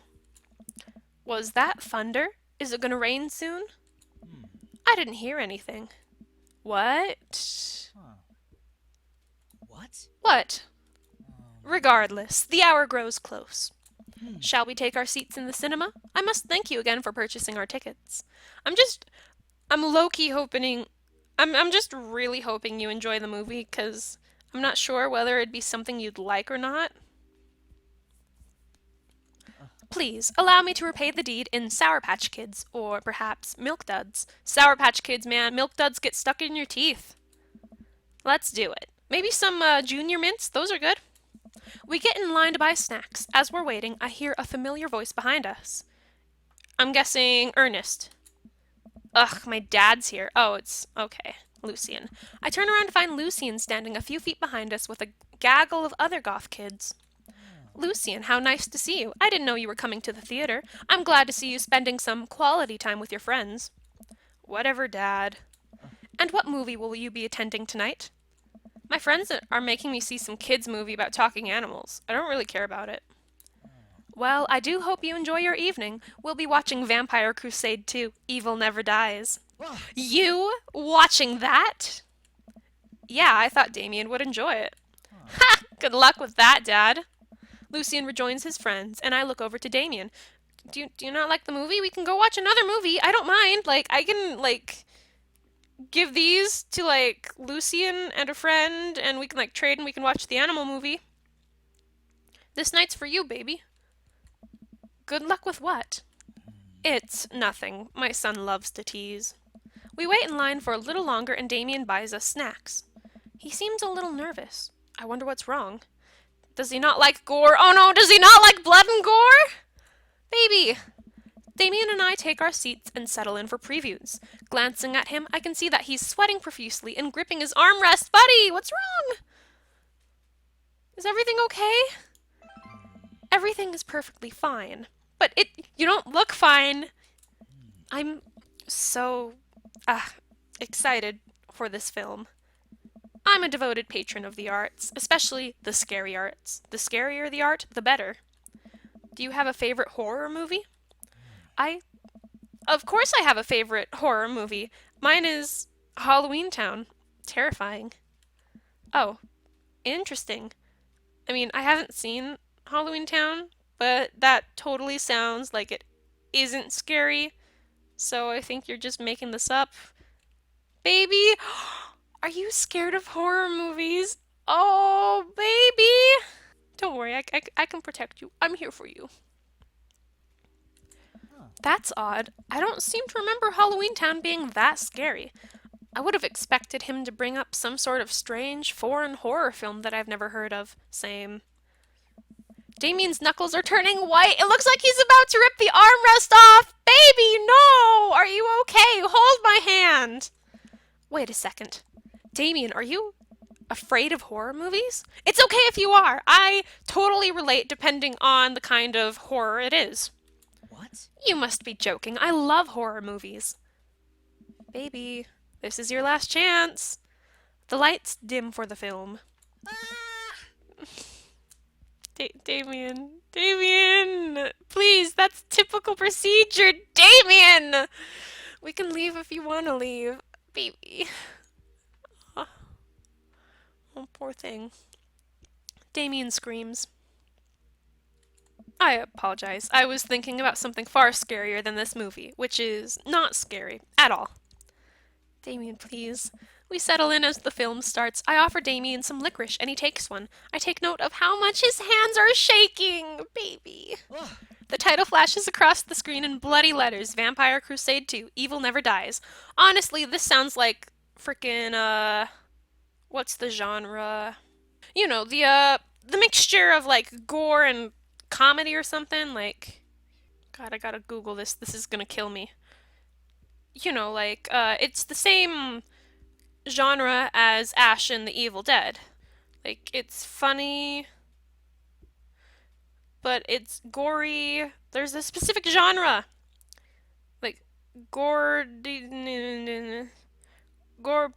Was that thunder? Is it gonna rain soon? I didn't hear anything. What? What? What? Regardless, the hour grows close. Shall we take our seats in the cinema? I must thank you again for purchasing our tickets. I'm low-key hoping, I'm just really hoping you enjoy the movie, because I'm not sure whether it'd be something you'd like or not. Please, allow me to repay the deed in Sour Patch Kids, or perhaps Milk Duds. Sour Patch Kids, man, Milk Duds get stuck in your teeth. Let's do it. Maybe some Junior Mints, those are good. We get in line to buy snacks. As we're waiting, I hear a familiar voice behind us. I'm guessing Ernest. Ugh, my dad's here. Oh, it's... okay. Lucian. I turn around to find Lucian standing a few feet behind us with a gaggle of other goth kids. Lucian, how nice to see you. I didn't know you were coming to the theater. I'm glad to see you spending some quality time with your friends. Whatever, Dad. And what movie will you be attending tonight? My friends are making me see some kids' movie about talking animals. I don't really care about it. Well, I do hope you enjoy your evening. We'll be watching Vampire Crusade 2, Evil Never Dies. You watching that? Yeah, I thought Damien would enjoy it. Ha! Good luck with that, Dad. Lucian rejoins his friends, and I look over to Damien. Do you not like the movie? We can go watch another movie. I don't mind. Like, I can, like... give these to, like, Lucian and a friend, and we can, like, trade and we can watch the animal movie. This night's for you, baby. Good luck with what? It's nothing. My son loves to tease. We wait in line for a little longer, and Damien buys us snacks. He seems a little nervous. I wonder what's wrong. Does he not like gore? Oh no, does he not like blood and gore? Baby! Damien and I take our seats and settle in for previews. Glancing at him, I can see that he's sweating profusely and gripping his armrest. Buddy, what's wrong? Is everything okay? Everything is perfectly fine. But you don't look fine. I'm so excited for this film. I'm a devoted patron of the arts, especially the scary arts. The scarier the art, the better. Do you have a favorite horror movie? I Of course I have a favorite horror movie. Mine is Halloween Town. Terrifying. Oh, interesting. I mean, I haven't seen Halloween Town, but that totally sounds like it isn't scary. So I think you're just making this up. Baby, are you scared of horror movies? Oh, baby! Don't worry, I can protect you. I'm here for you. Huh. That's odd. I don't seem to remember Halloween Town being that scary. I would have expected him to bring up some sort of strange foreign horror film that I've never heard of. Same. Damien's knuckles are turning white. It looks like he's about to rip the armrest off. Baby, no! Are you okay? Hold my hand. Wait a second. Damien, are you afraid of horror movies? It's okay if you are. I totally relate depending on the kind of horror it is. What? You must be joking. I love horror movies. Baby, this is your last chance. The lights dim for the film. Ah! Damien, please, that's typical procedure. Damien! We can leave if you want to leave. Baby. Oh, poor thing. Damien screams. I apologize. I was thinking about something far scarier than this movie, which is not scary at all. Damien, please. We settle in as the film starts. I offer Damien some licorice, and he takes one. I take note of how much his hands are shaking. Baby. Oh, The title flashes across the screen in bloody letters. Vampire Crusade 2. Evil Never Dies. Honestly, this sounds like frickin', what's the genre? You know, the mixture of, like, gore and comedy or something. Like, God, I gotta Google this. This is gonna kill me. You know, like, it's the same genre as Ash and the Evil Dead. Like, it's funny, but it's gory. There's a specific genre. Like, gore. Gore.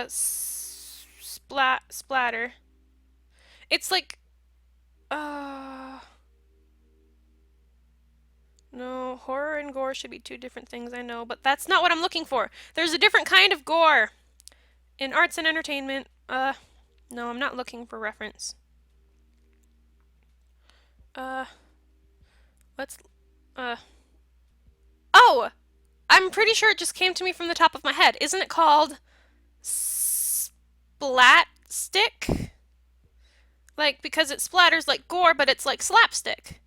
Splatter. It's like, no, horror and gore should be two different things, I know, but that's not what I'm looking for. There's a different kind of gore. In arts and entertainment, no, I'm not looking for reference. Uh, let's, oh! I'm pretty sure it just came to me from the top of my head. Isn't it called splat stick? Like, because it splatters like gore, but it's like slapstick,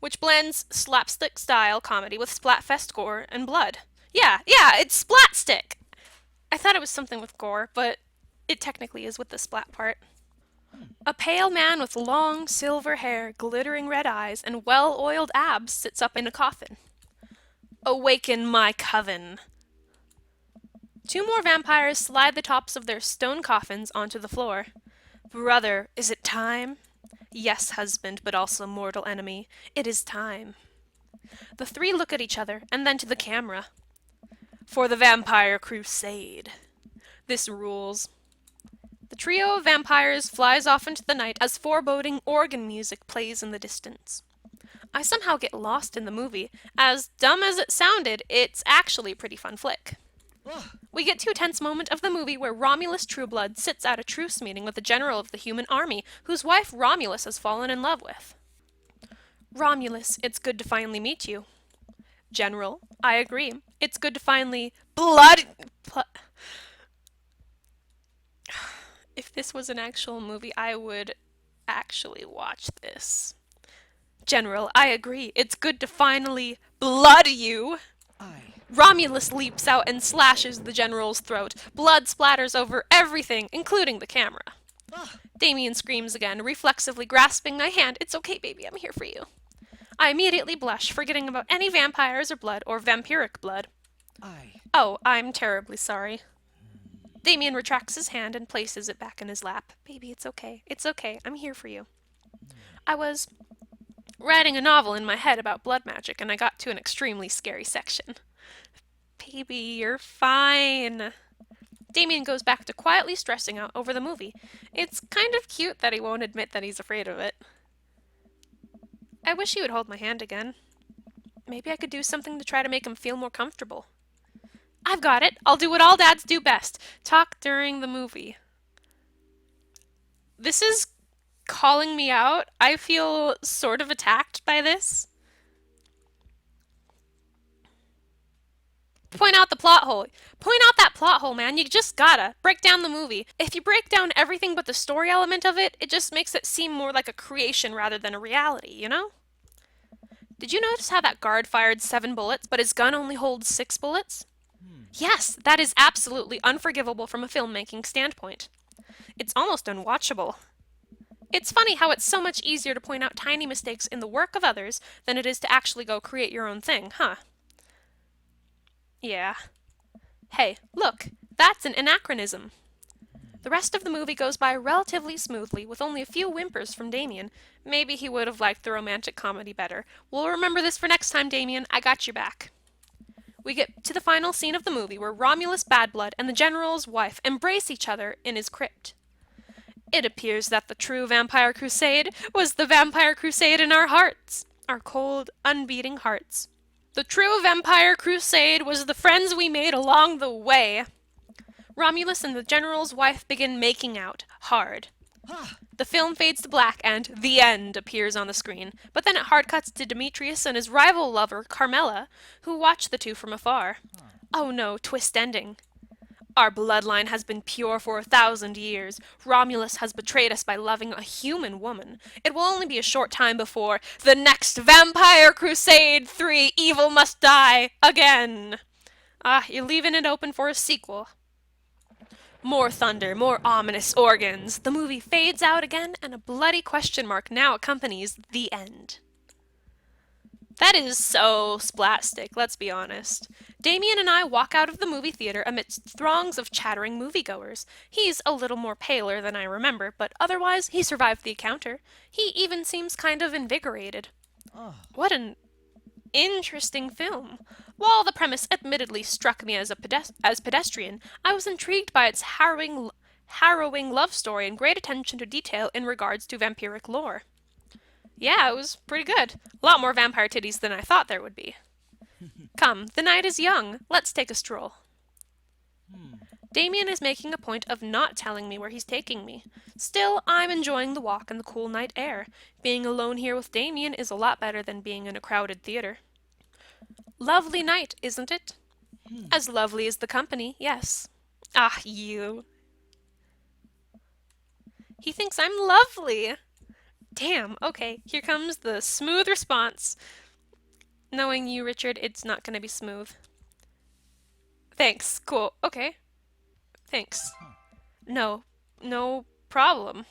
which blends slapstick style comedy with splatfest gore and blood. Yeah, it's splatstick. I thought it was something with gore, but it technically is with the splat part. A pale man with long silver hair, glittering red eyes, and well oiled abs sits up in a coffin. Awaken my coven. Two more vampires slide the tops of their stone coffins onto the floor. Brother, is it time? Yes, husband, but also mortal enemy. It is time. The three look at each other, and then to the camera. For the Vampire Crusade. This rules. The trio of vampires flies off into the night as foreboding organ music plays in the distance. I somehow get lost in the movie. As dumb as it sounded, it's actually a pretty fun flick. oh. We get to a tense moment of the movie where Romulus Trueblood sits at a truce meeting with the general of the human army, whose wife Romulus has fallen in love with. Romulus, it's good to finally meet you. General, I agree. It's good to finally If this was an actual movie, I would actually watch this. General, I agree. It's good to finally blood you. I Romulus leaps out and slashes the general's throat. Blood splatters over everything, including the camera. Damien screams again, reflexively grasping my hand. It's okay, baby, I'm here for you. I immediately blush, forgetting about any vampires or blood, or vampiric blood. I. Oh, I'm terribly sorry. Damien retracts his hand and places it back in his lap. Baby, it's okay. It's okay. I'm here for you. I was writing a novel in my head about blood magic, and I got to an extremely scary section. Baby, you're fine. Damien goes back to quietly stressing out over the movie. It's kind of cute that he won't admit that he's afraid of it. I wish he would hold my hand again. Maybe I could do something to try to make him feel more comfortable. I've got it. I'll do what all dads do best. Talk during the movie. This is calling me out. I feel sort of attacked by this. Point out the plot hole. Point out that plot hole, man. You just gotta. Break down the movie. If you break down everything but the story element of it, it just makes it seem more like a creation rather than a reality, you know? Did you notice how that guard fired 7 bullets, but his gun only holds 6 bullets? Yes, that is absolutely unforgivable from a filmmaking standpoint. It's almost unwatchable. It's funny how it's so much easier to point out tiny mistakes in the work of others than it is to actually go create your own thing, huh? Yeah. Hey, look, that's an anachronism. The rest of the movie goes by relatively smoothly, with only a few whimpers from Damien. Maybe he would have liked the romantic comedy better. We'll remember this for next time, Damien. I got your back. We get to the final scene of the movie where Romulus Badblood and the General's wife embrace each other in his crypt. It appears that the true Vampire Crusade was the Vampire Crusade in our hearts, our cold, unbeating hearts. The true Vampire Crusade was the friends we made along the way. Romulus and the General's wife begin making out, hard. The film fades to black and "The End" appears on the screen, but then it hard cuts to Demetrius and his rival lover, Carmela, who watch the two from afar. Oh no, twist ending. Our bloodline has been pure for 1,000 years. Romulus has betrayed us by loving a human woman. It will only be a short time before the next Vampire Crusade 3 Evil Must Die Again. You're leaving it open for a sequel. More thunder, more ominous organs. The movie fades out again, and a bloody question mark now accompanies the end. That is so splastic, let's be honest. Damien and I walk out of the movie theater amidst throngs of chattering moviegoers. He's a little more paler than I remember, but otherwise he survived the encounter. He even seems kind of invigorated. What an interesting film. While the premise admittedly struck me as pedestrian, I was intrigued by its harrowing love story and great attention to detail in regards to vampiric lore. Yeah, it was pretty good. A lot more vampire titties than I thought there would be. Come, the night is young. Let's take a stroll. Damien is making a point of not telling me where he's taking me. Still, I'm enjoying the walk and the cool night air. Being alone here with Damien is a lot better than being in a crowded theater. Lovely night, isn't it? As lovely as the company, yes. You. He thinks I'm lovely. Damn, okay, here comes the smooth response. Knowing you, Richard, it's not gonna be smooth. Thanks, cool, okay. Thanks. No problem.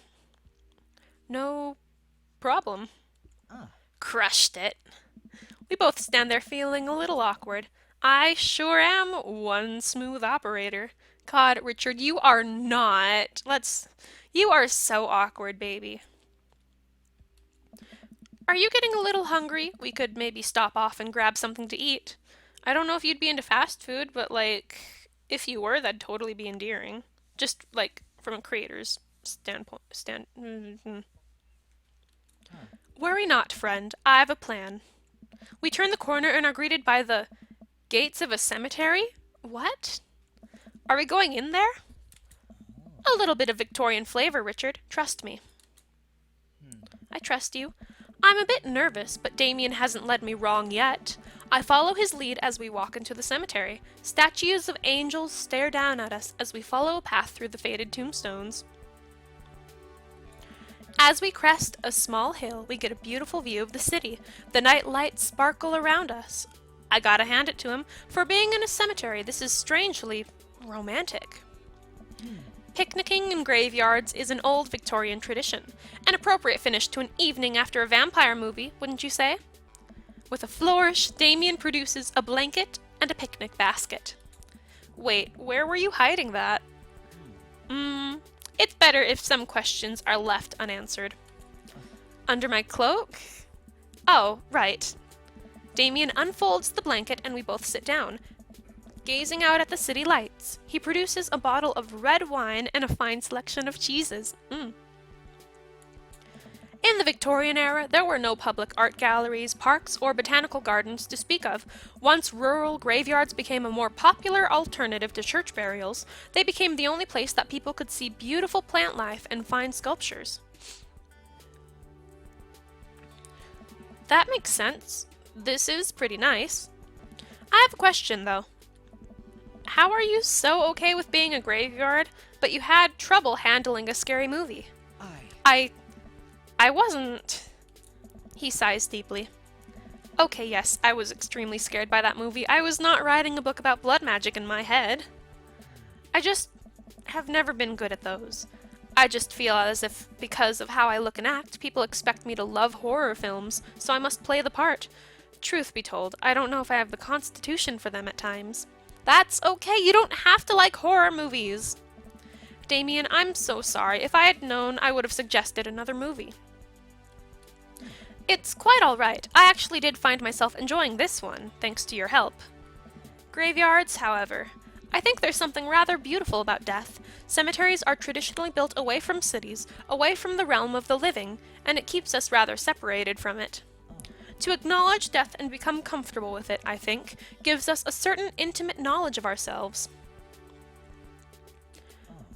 No problem. Crushed it. We both stand there feeling a little awkward. I sure am one smooth operator. God, Richard, you are not. You are so awkward, baby. Are you getting a little hungry? We could maybe stop off and grab something to eat. I don't know if you'd be into fast food, but if you were, that'd totally be endearing. Just from a creator's standpoint. Worry not, friend. I've a plan. We turn the corner and are greeted by the gates of a cemetery? What? Are we going in there? A little bit of Victorian flavor, Richard. Trust me. I trust you. I'm a bit nervous, but Damien hasn't led me wrong yet. I follow his lead as we walk into the cemetery. Statues of angels stare down at us as we follow a path through the faded tombstones. As we crest a small hill, we get a beautiful view of the city. The night lights sparkle around us. I gotta hand it to him. For being in a cemetery, this is strangely romantic. Picnicking in graveyards is an old Victorian tradition. An appropriate finish to an evening after a vampire movie, wouldn't you say? With a flourish, Damien produces a blanket and a picnic basket. Wait, where were you hiding that? It's better if some questions are left unanswered. Under my cloak? Oh, right. Damien unfolds the blanket and we both sit down. Gazing out at the city lights, he produces a bottle of red wine and a fine selection of cheeses. In the Victorian era, there were no public art galleries, parks, or botanical gardens to speak of. Once rural graveyards became a more popular alternative to church burials, they became the only place that people could see beautiful plant life and fine sculptures. That makes sense. This is pretty nice. I have a question, though. How are you so okay with being a graveyard, but you had trouble handling a scary movie? I wasn't. He sighs deeply. Okay, yes, I was extremely scared by that movie. I was not writing a book about blood magic in my head. I just have never been good at those. I just feel as if, because of how I look and act, people expect me to love horror films, so I must play the part. Truth be told, I don't know if I have the constitution for them at times. That's okay, you don't have to like horror movies. Damien, I'm so sorry. If I had known, I would have suggested another movie. It's quite all right. I actually did find myself enjoying this one, thanks to your help. Graveyards, however. I think there's something rather beautiful about death. Cemeteries are traditionally built away from cities, away from the realm of the living, and it keeps us rather separated from it. To acknowledge death and become comfortable with it, I think, gives us a certain intimate knowledge of ourselves.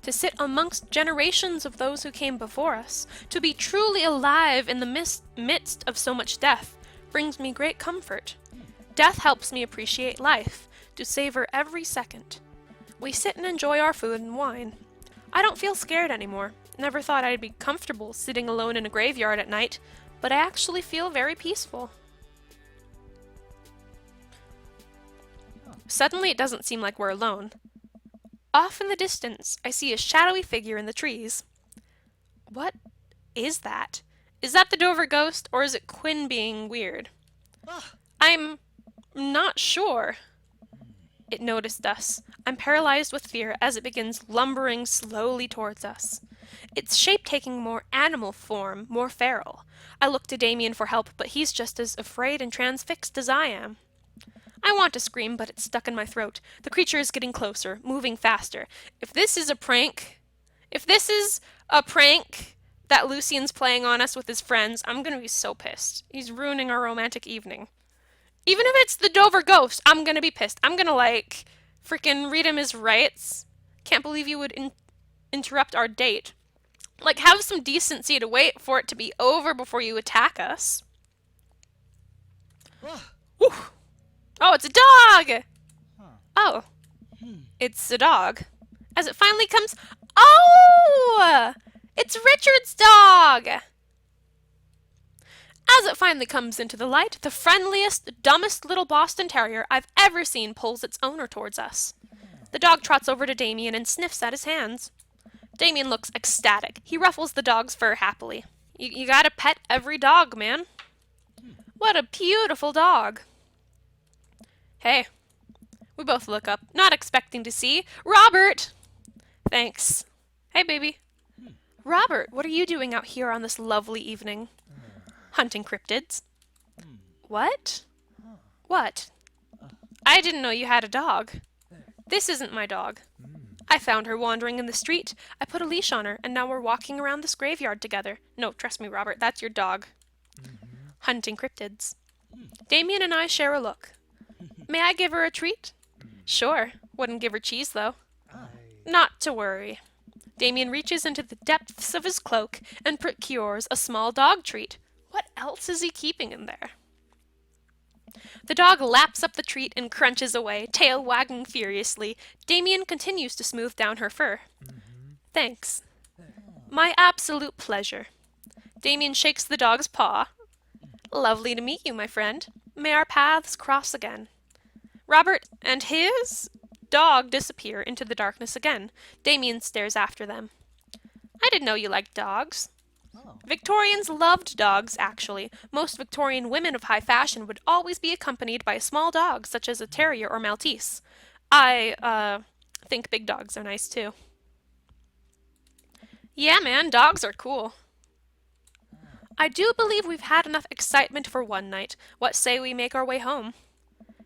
To sit amongst generations of those who came before us, to be truly alive in the midst of so much death, brings me great comfort. Death helps me appreciate life, to savor every second. We sit and enjoy our food and wine. I don't feel scared anymore. Never thought I'd be comfortable sitting alone in a graveyard at night, but I actually feel very peaceful. Suddenly it doesn't seem like we're alone. Off in the distance, I see a shadowy figure in the trees. What is that? Is that the Dover ghost, or is it Quinn being weird? I'm not sure. It noticed us. I'm paralyzed with fear as it begins lumbering slowly towards us. Its shape taking more animal form, more feral. I look to Damien for help, but he's just as afraid and transfixed as I am. I want to scream, but it's stuck in my throat. The creature is getting closer, moving faster. If this is a prank that Lucian's playing on us with his friends, I'm gonna be so pissed. He's ruining our romantic evening. Even if it's the Dover ghost, I'm gonna be pissed. I'm gonna, freaking read him his rights. Can't believe you would interrupt our date. Have some decency to wait for it to be over before you attack us. Whew. Oh, it's a dog! Oh, it's a dog. As it finally comes... Oh! It's Richard's dog! As it finally comes into the light, the friendliest, dumbest little Boston Terrier I've ever seen pulls its owner towards us. The dog trots over to Damien and sniffs at his hands. Damien looks ecstatic. He ruffles the dog's fur happily. You gotta pet every dog, man. What a beautiful dog. Hey. We both look up, not expecting to see Robert! Thanks. Hey, baby. Robert, what are you doing out here on this lovely evening? Hunting cryptids. What? What? I didn't know you had a dog. This isn't my dog. I found her wandering in the street. I put a leash on her, and now we're walking around this graveyard together. No, trust me, Robert, that's your dog. Hunting cryptids. Damien and I share a look. May I give her a treat? Sure. Wouldn't give her cheese, though. Not to worry. Damien reaches into the depths of his cloak and procures a small dog treat. What else is he keeping in there? The dog laps up the treat and crunches away, tail wagging furiously. Damien continues to smooth down her fur. Thanks. My absolute pleasure. Damien shakes the dog's paw. Lovely to meet you, my friend. May our paths cross again. Robert and his dog disappear into the darkness again. Damien stares after them. I didn't know you liked dogs. Oh. Victorians loved dogs, actually. Most Victorian women of high fashion would always be accompanied by a small dog, such as a terrier or Maltese. I think big dogs are nice too. Yeah, man, dogs are cool. I do believe we've had enough excitement for one night. What say we make our way home?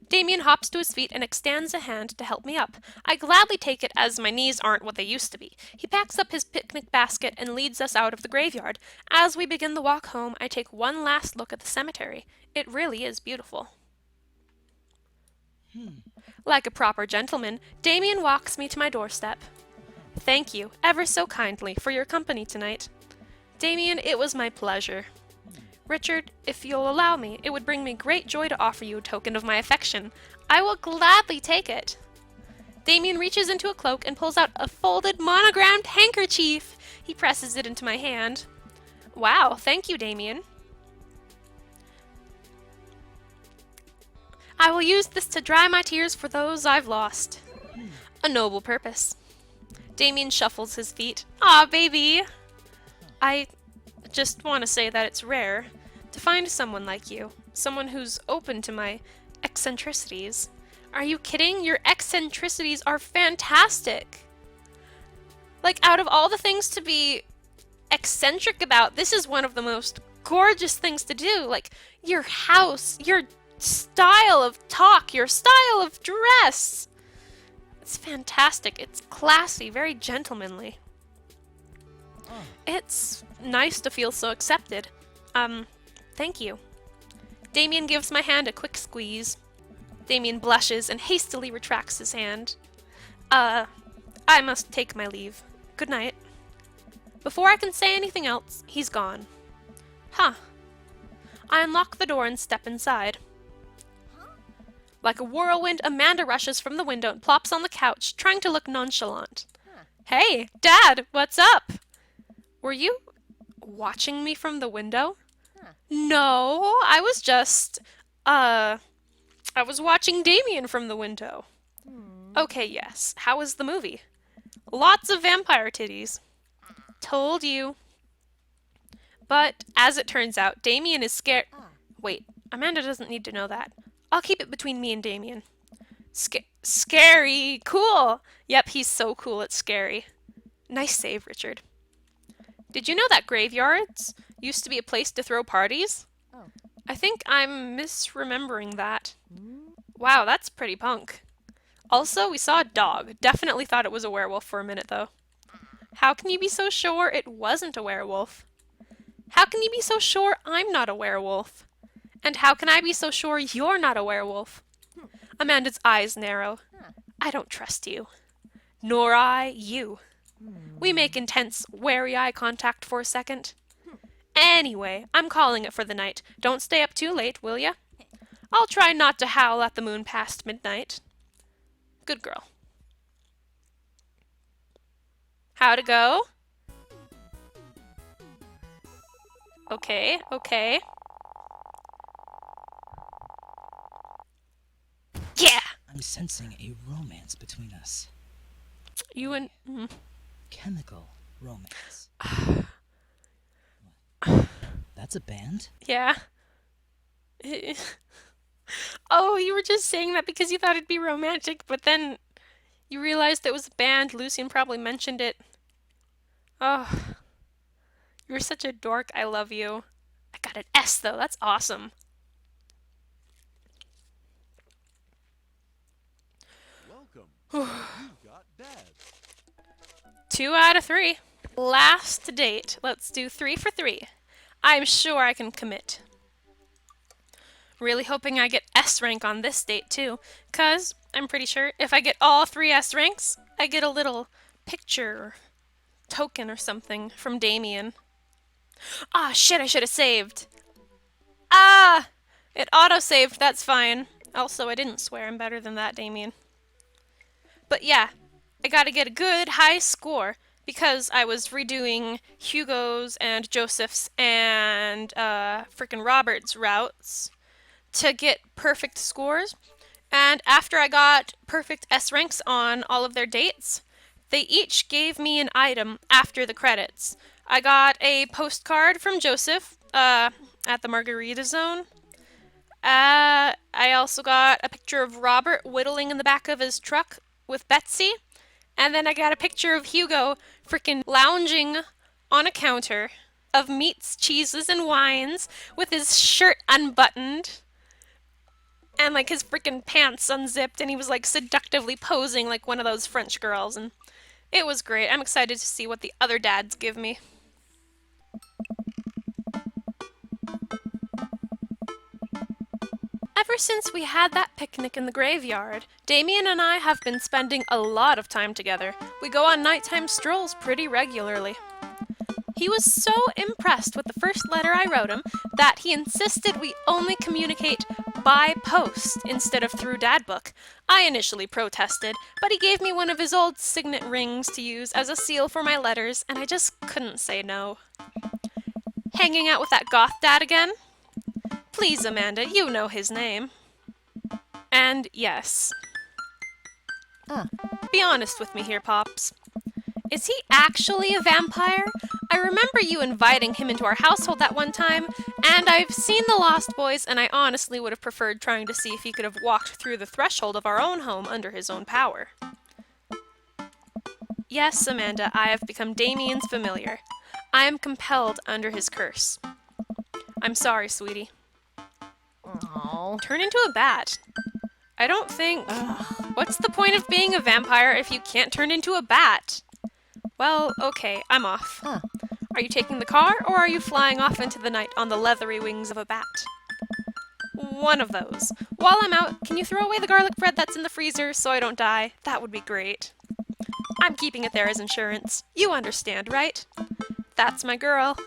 Damien hops to his feet and extends a hand to help me up. I gladly take it as my knees aren't what they used to be. He packs up his picnic basket and leads us out of the graveyard. As we begin the walk home, I take one last look at the cemetery. It really is beautiful. Like a proper gentleman, Damien walks me to my doorstep. Thank you, ever so kindly, for your company tonight. Damien, it was my pleasure. Richard, if you'll allow me, it would bring me great joy to offer you a token of my affection. I will gladly take it. Damien reaches into a cloak and pulls out a folded monogrammed handkerchief. He presses it into my hand. Wow, thank you, Damien. I will use this to dry my tears for those I've lost. A noble purpose. Damien shuffles his feet. Aw, baby. I just want to say that it's rare to find someone like you. Someone who's open to my eccentricities. Are you kidding? Your eccentricities are fantastic. Like, out of all the things to be eccentric about, this is one of the most gorgeous things to do. Like, your house, your style of talk, your style of dress. It's fantastic. It's classy, very gentlemanly. It's nice to feel so accepted. Thank you. Damien gives my hand a quick squeeze. Damien blushes and hastily retracts his hand. I must take my leave. Good night. Before I can say anything else, he's gone. Huh. I unlock the door and step inside. Like a whirlwind, Amanda rushes from the window and plops on the couch, trying to look nonchalant. Hey, Dad, what's up? Were you watching me from the window? No, I was just, I was watching Damien from the window. Okay, yes. How was the movie? Lots of vampire titties. Told you. But, as it turns out, Damien is scared. Wait, Amanda doesn't need to know that. I'll keep it between me and Damien. Scary. Cool. Yep, he's so cool, it's scary. Nice save, Richard. Did you know that graveyards used to be a place to throw parties? I think I'm misremembering that. Wow, that's pretty punk. Also, we saw a dog. Definitely thought it was a werewolf for a minute, though. How can you be so sure it wasn't a werewolf? How can you be so sure I'm not a werewolf? And how can I be so sure you're not a werewolf? Amanda's eyes narrow. I don't trust you. Nor I you. We make intense, wary eye contact for a second. Anyway, I'm calling it for the night. Don't stay up too late, will ya? I'll try not to howl at the moon past midnight. Good girl. How'd it go? Okay, okay. Yeah! I'm sensing a romance between us. You and... Chemical romance. That's a band? Yeah. Oh, you were just saying that because you thought it'd be romantic, but then you realized it was a band. Lucian probably mentioned it. Oh, you're such a dork. I love you. I got an S, though. That's awesome. Welcome. You've got Dad. 2 out of 3. Last date. Let's do 3 for 3. I'm sure I can commit. Really hoping I get S rank on this date too, 'cause I'm pretty sure if I get all 3 S ranks, I get a little picture or token or something from Damien. Ah, shit, I should have saved. Ah! It auto-saved, that's fine. Also, I didn't swear. I'm better than that, Damien. But yeah, I gotta get a good high score because I was redoing Hugo's and Joseph's and frickin' Robert's routes to get perfect scores. And after I got perfect S ranks on all of their dates, they each gave me an item after the credits. I got a postcard from Joseph at the Margarita Zone. I also got a picture of Robert whittling in the back of his truck with Betsy. And then I got a picture of Hugo freaking lounging on a counter of meats, cheeses, and wines with his shirt unbuttoned and like his freaking pants unzipped, and he was like seductively posing like one of those French girls, and it was great. I'm excited to see what the other dads give me. Ever since we had that picnic in the graveyard, Damien and I have been spending a lot of time together. We go on nighttime strolls pretty regularly. He was so impressed with the first letter I wrote him that he insisted we only communicate by post instead of through Dadbook. I initially protested, but he gave me one of his old signet rings to use as a seal for my letters, and I just couldn't say no. Hanging out with that goth dad again? Please, Amanda, you know his name. And yes. Be honest with me here, Pops. Is he actually a vampire? I remember you inviting him into our household that one time, and I've seen The Lost Boys, and I honestly would have preferred trying to see if he could have walked through the threshold of our own home under his own power. Yes, Amanda, I have become Damien's familiar. I am compelled under his curse. I'm sorry, sweetie. Aww. Turn into a bat. I don't think... What's the point of being a vampire if you can't turn into a bat? Well, okay, I'm off. Are you taking the car, or are you flying off into the night on the leathery wings of a bat? One of those. While I'm out, can you throw away the garlic bread that's in the freezer so I don't die? That would be great. I'm keeping it there as insurance. You understand, right? That's my girl.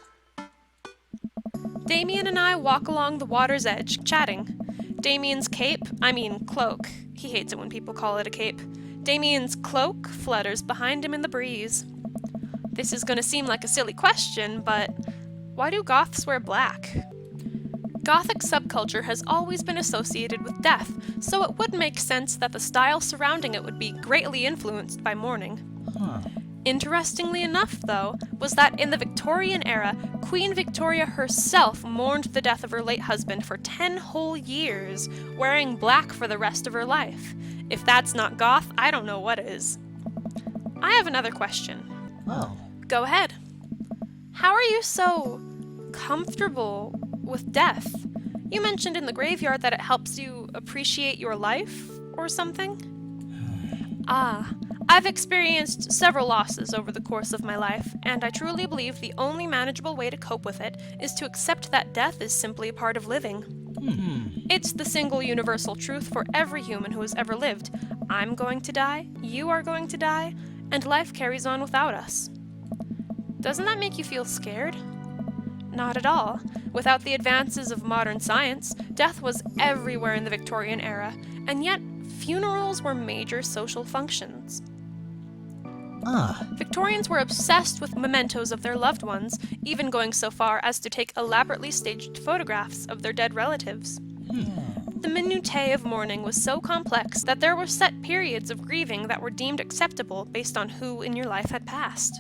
Damien and I walk along the water's edge, chatting. Damien's cloak. He hates it when people call it a cape. Damien's cloak flutters behind him in the breeze. This is gonna seem like a silly question, but why do goths wear black? Gothic subculture has always been associated with death, so it would make sense that the style surrounding it would be greatly influenced by mourning. Interestingly enough, though, was that in the Victorian era, Queen Victoria herself mourned the death of her late husband for 10 whole years, wearing black for the rest of her life. If that's not goth, I don't know what is. I have another question. Oh. Go ahead. How are you so comfortable with death? You mentioned in the graveyard that it helps you appreciate your life, or something? I've experienced several losses over the course of my life, and I truly believe the only manageable way to cope with it is to accept that death is simply a part of living. It's the single universal truth for every human who has ever lived. I'm going to die, you are going to die, and life carries on without us. Doesn't that make you feel scared? Not at all. Without the advances of modern science, death was everywhere in the Victorian era, and yet funerals were major social functions. Victorians were obsessed with mementos of their loved ones, even going so far as to take elaborately staged photographs of their dead relatives. The minutiae of mourning was so complex that there were set periods of grieving that were deemed acceptable based on who in your life had passed.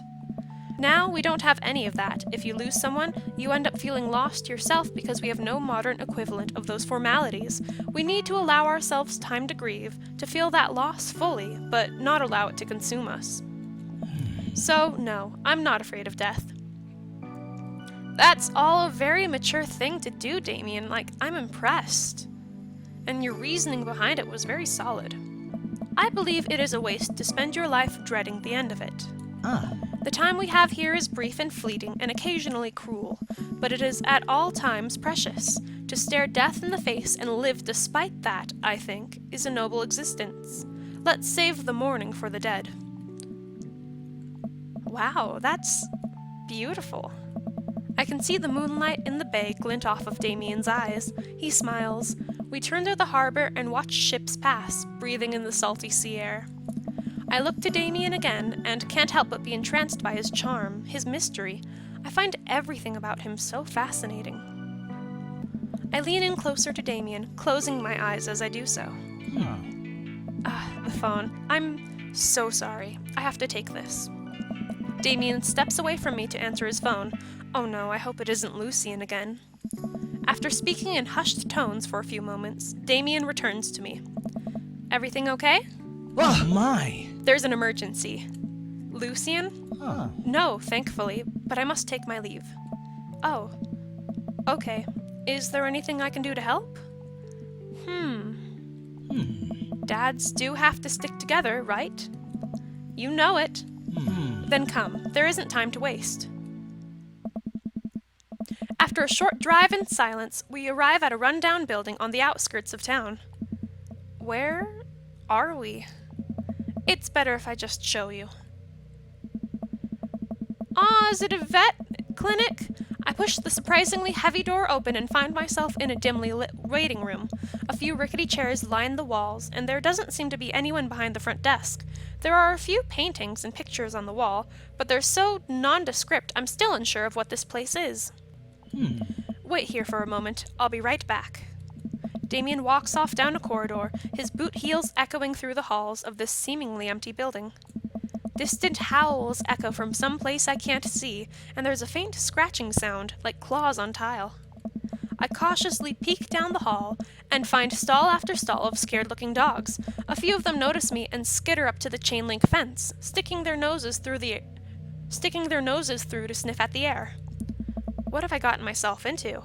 Now, we don't have any of that. If you lose someone, you end up feeling lost yourself because we have no modern equivalent of those formalities. We need to allow ourselves time to grieve, to feel that loss fully, but not allow it to consume us. So, no, I'm not afraid of death. That's all a very mature thing to do, Damien. I'm impressed. And your reasoning behind it was very solid. I believe it is a waste to spend your life dreading the end of it. The time we have here is brief and fleeting and occasionally cruel, but it is at all times precious. To stare death in the face and live despite that, I think, is a noble existence. Let's save the mourning for the dead. Wow, that's beautiful. I can see the moonlight in the bay glint off of Damien's eyes. He smiles. We turn to the harbor and watch ships pass, breathing in the salty sea air. I look to Damien again and can't help but be entranced by his charm, his mystery. I find everything about him so fascinating. I lean in closer to Damien, closing my eyes as I do so. Huh. The phone. I'm so sorry. I have to take this. Damien steps away from me to answer his phone. Oh no, I hope it isn't Lucian again. After speaking in hushed tones for a few moments, Damien returns to me. Everything okay? Oh, my! There's an emergency. Lucian? Huh. No, thankfully, but I must take my leave. Oh. Okay. Is there anything I can do to help? Dads do have to stick together, right? You know it. Then come. There isn't time to waste. After a short drive in silence, we arrive at a rundown building on the outskirts of town. Where are we? It's better if I just show you. Is it a vet clinic? I push the surprisingly heavy door open and find myself in a dimly lit waiting room. A few rickety chairs line the walls, and there doesn't seem to be anyone behind the front desk. There are a few paintings and pictures on the wall, but they're so nondescript I'm still unsure of what this place is. Wait here for a moment. I'll be right back. Damien walks off down a corridor, his boot heels echoing through the halls of this seemingly empty building. Distant howls echo from some place I can't see, and there's a faint scratching sound, like claws on tile. I cautiously peek down the hall and find stall after stall of scared-looking dogs. A few of them notice me and skitter up to the chain-link fence, sticking their noses through to sniff at the air. What have I gotten myself into?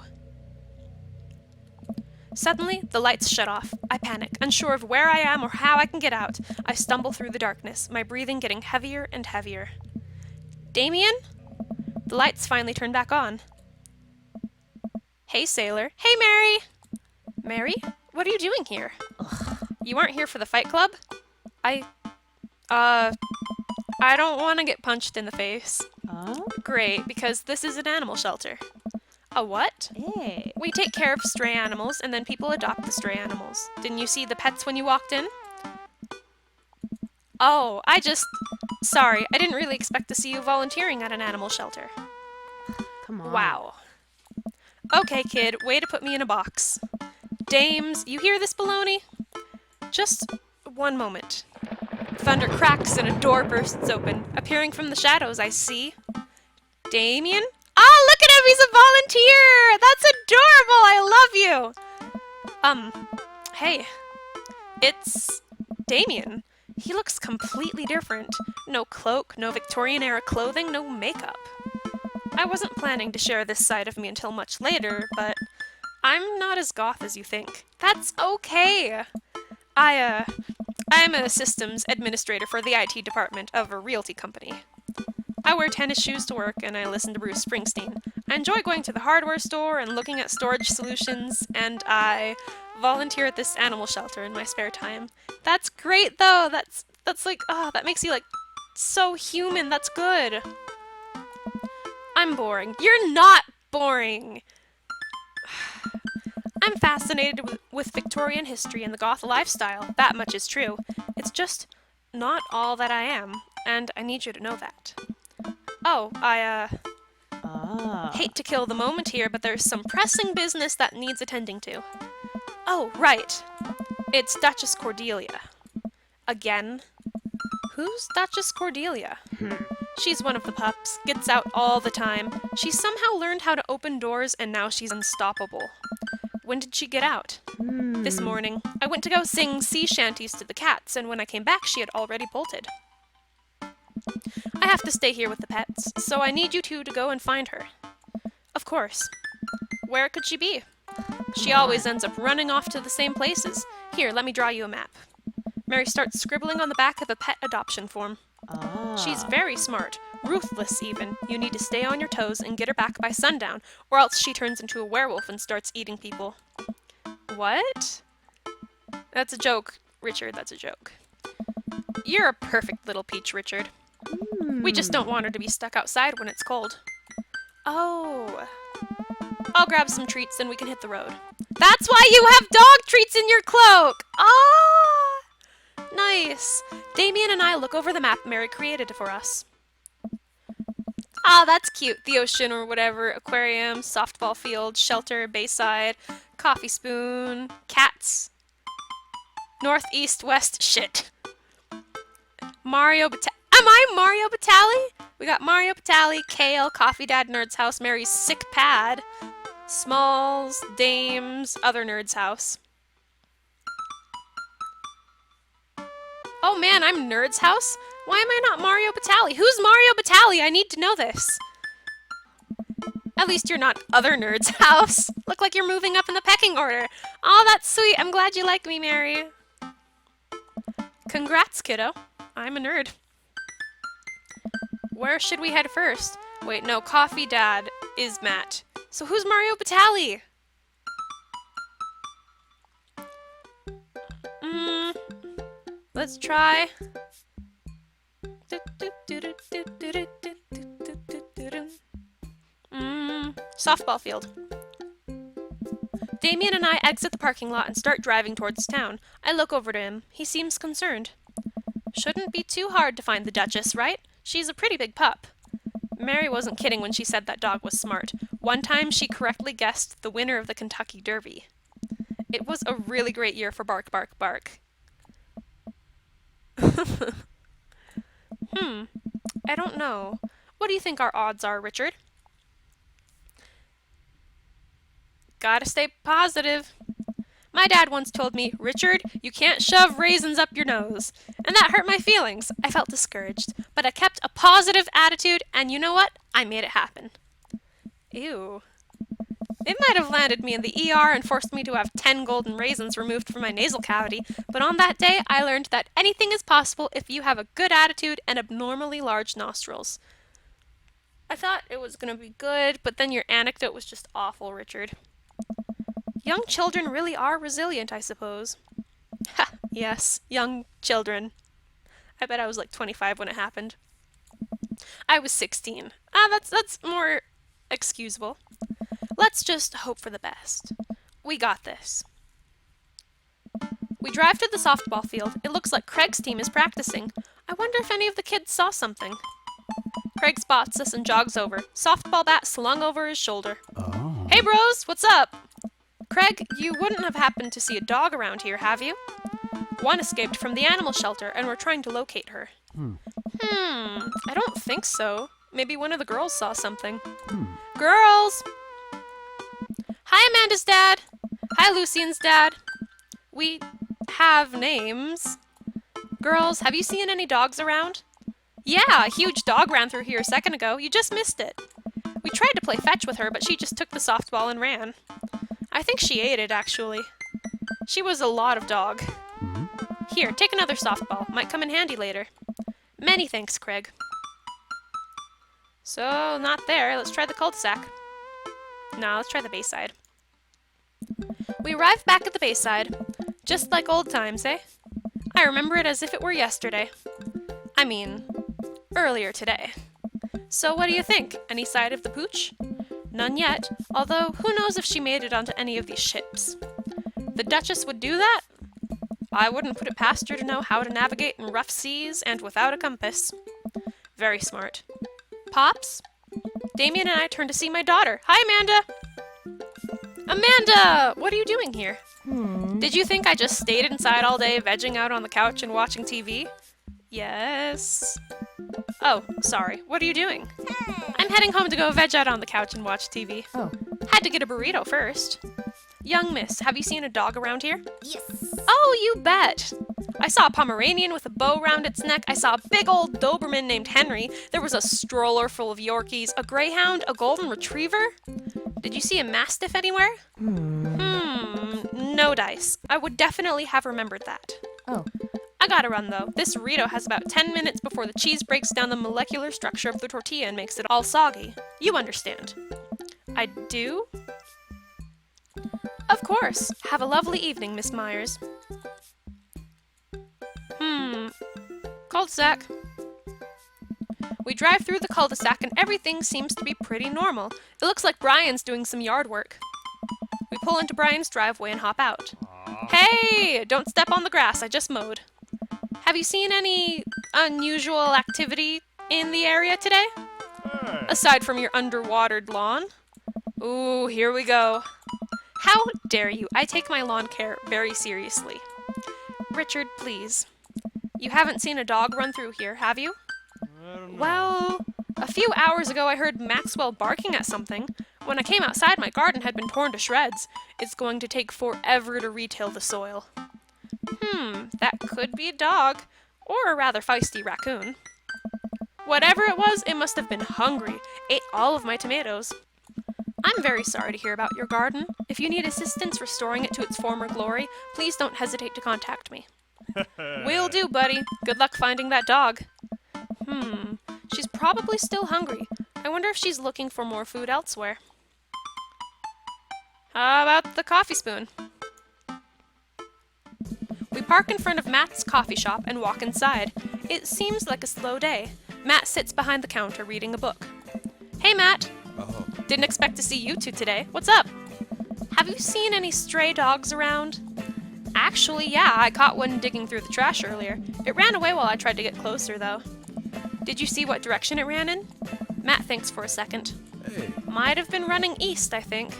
Suddenly, the lights shut off. I panic, unsure of where I am or how I can get out. I stumble through the darkness, my breathing getting heavier and heavier. Damien? The lights finally turn back on. Hey, sailor. Hey, Mary! Mary? What are you doing here? You aren't here for the fight club? I don't want to get punched in the face. Great, because this is an animal shelter. A what? Hey. We take care of stray animals, and then people adopt the stray animals. Didn't you see the pets when you walked in? Oh, Sorry, I didn't really expect to see you volunteering at an animal shelter. Come on. Wow. Okay, kid, way to put me in a box. Dames, you hear this baloney? Just one moment. Thunder cracks and a door bursts open. Appearing from the shadows, I see... Damien? Oh, look at him! He's a volunteer! That's adorable! I love you! Hey. It's... Damien. He looks completely different. No cloak, no Victorian-era clothing, no makeup. I wasn't planning to share this side of me until much later, but I'm not as goth as you think. That's okay! I'm a systems administrator for the IT department of a realty company. I wear tennis shoes to work, and I listen to Bruce Springsteen. I enjoy going to the hardware store and looking at storage solutions, and I volunteer at this animal shelter in my spare time. That's great, though! That's like, that makes you, like, so human. That's good. I'm boring. You're not boring! I'm fascinated with Victorian history and the goth lifestyle. That much is true. It's just not all that I am, and I need you to know that. Oh, I hate to kill the moment here, but there's some pressing business that needs attending to. Oh, right. It's Duchess Cordelia. Again? Who's Duchess Cordelia? She's one of the pups, gets out all the time. She somehow learned how to open doors, and now she's unstoppable. When did she get out? This morning. I went to go sing sea shanties to the cats, and when I came back, she had already bolted. I have to stay here with the pets, so I need you two to go and find her. Of course. Where could she be? She always ends up running off to the same places. Here, let me draw you a map. Mary starts scribbling on the back of a pet adoption form. She's very smart, ruthless even. You need to stay on your toes and get her back by sundown, or else she turns into a werewolf and starts eating people. What? That's a joke, Richard, that's a joke. You're a perfect little peach, Richard. We just don't want her to be stuck outside when it's cold. Oh. I'll grab some treats and we can hit the road. That's why you have dog treats in your cloak! Ah! Nice. Damien and I look over the map Mary created for us. Ah, that's cute. The ocean or whatever, aquarium, softball field, shelter, bayside, coffee spoon, cats, north, east, west, shit. Mario Am I Mario Batali? We got Mario Batali, Kale, Coffee Dad, Nerd's House, Mary's sick pad, Smalls, Dames, other Nerd's House. Oh man, I'm Nerd's House? Why am I not Mario Batali? Who's Mario Batali? I need to know this. At least you're not other Nerd's House. Look like you're moving up in the pecking order. Oh, that's sweet. I'm glad you like me, Mary. Congrats, kiddo. I'm a nerd. Where should we head first? Wait, no, Coffee Dad is Matt. So who's Mario Batali? Let's try. Softball field. Damien and I exit the parking lot and start driving towards town. I look over to him. He seems concerned. Shouldn't be too hard to find the Duchess, right? She's a pretty big pup. Mary wasn't kidding when she said that dog was smart. One time she correctly guessed the winner of the Kentucky Derby. It was a really great year for Bark Bark Bark. I don't know. What do you think our odds are, Richard? Gotta stay positive. My dad once told me, Richard, you can't shove raisins up your nose. And that hurt my feelings. I felt discouraged. But I kept a positive attitude, and you know what? I made it happen. Ew. It might have landed me in the ER and forced me to have 10 golden raisins removed from my nasal cavity, but on that day I learned that anything is possible if you have a good attitude and abnormally large nostrils. I thought it was going to be good, but then your anecdote was just awful, Richard. Young children really are resilient, I suppose. Ha, yes, young children. I bet I was like 25 when it happened. I was 16. That's more excusable. Let's just hope for the best. We got this. We drive to the softball field. It looks like Craig's team is practicing. I wonder if any of the kids saw something. Craig spots us and jogs over, softball bat slung over his shoulder. Oh. Hey bros, what's up? Craig, you wouldn't have happened to see a dog around here, have you? One escaped from the animal shelter and we're trying to locate her. I don't think so. Maybe one of the girls saw something. Girls! Hi, Amanda's dad. Hi, Lucian's dad. We have names. Girls, have you seen any dogs around? Yeah, a huge dog ran through here a second ago. You just missed it. We tried to play fetch with her, but she just took the softball and ran. I think she ate it, actually. She was a lot of dog. Here, take another softball. Might come in handy later. Many thanks, Craig. So, not there. Let's try the cul-de-sac. No, let's try the Bayside. We arrive back at the Bayside. Just like old times, eh? I remember it as if it were yesterday. I mean, earlier today. So what do you think? Any sight of the pooch? None yet, although who knows if she made it onto any of these ships. The Duchess would do that? I wouldn't put it past her to know how to navigate in rough seas and without a compass. Very smart. Pops? Damien and I turned to see my daughter. Hi, Amanda! Amanda! What are you doing here? Did you think I just stayed inside all day, vegging out on the couch and watching TV? Yes. Oh, sorry. What are you doing? I'm heading home to go veg out on the couch and watch TV. Oh. Had to get a burrito first. Young miss, have you seen a dog around here? Yes. Oh, you bet! I saw a Pomeranian with a bow round its neck. I saw a big old Doberman named Henry. There was a stroller full of Yorkies, a Greyhound, a Golden Retriever. Did you see a Mastiff anywhere? No dice. I would definitely have remembered that. Oh. I gotta run, though. This burrito has about 10 minutes before the cheese breaks down the molecular structure of the tortilla and makes it all soggy. You understand. I do? Of course. Have a lovely evening, Miss Myers. Cul-de-sac. We drive through the cul-de-sac and everything seems to be pretty normal. It looks like Brian's doing some yard work. We pull into Brian's driveway and hop out. Hey! Don't step on the grass, I just mowed. Have you seen any unusual activity in the area today? Aside from your underwatered lawn? Ooh, here we go. How dare you? I take my lawn care very seriously. Richard, please. You haven't seen a dog run through here, have you? I don't know. Well, a few hours ago I heard Maxwell barking at something. When I came outside, my garden had been torn to shreds. It's going to take forever to retill the soil. That could be a dog, or a rather feisty raccoon. Whatever it was, it must have been hungry. Ate all of my tomatoes. I'm very sorry to hear about your garden. If you need assistance restoring it to its former glory, please don't hesitate to contact me. Will do, buddy. Good luck finding that dog. She's probably still hungry. I wonder if she's looking for more food elsewhere. How about the coffee spoon? We park in front of Matt's coffee shop and walk inside. It seems like a slow day. Matt sits behind the counter reading a book. Hey, Matt. Oh, Didn't expect to see you two today. What's up? Have you seen any stray dogs around? Actually, yeah, I caught one digging through the trash earlier. It ran away while I tried to get closer, though. Did you see what direction it ran in? Matt thinks for a second. hey. Might have been running east, I think.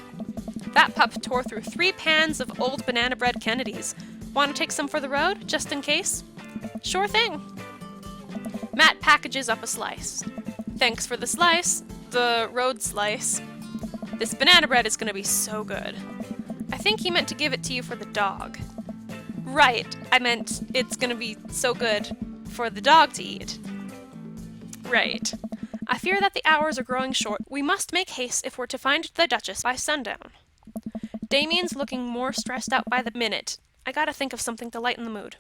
That pup tore through 3 pans of old banana bread Kennedys. Want to take some for the road, just in case? Sure thing. Matt packages up a slice. Thanks for the slice. The road slice. This banana bread is going to be so good. I think he meant to give it to you for the dog. Right, I meant it's going to be so good for the dog to eat. Right. I fear that the hours are growing short. We must make haste if we're to find the Duchess by sundown. Damien's looking more stressed out by the minute. I gotta think of something to lighten the mood.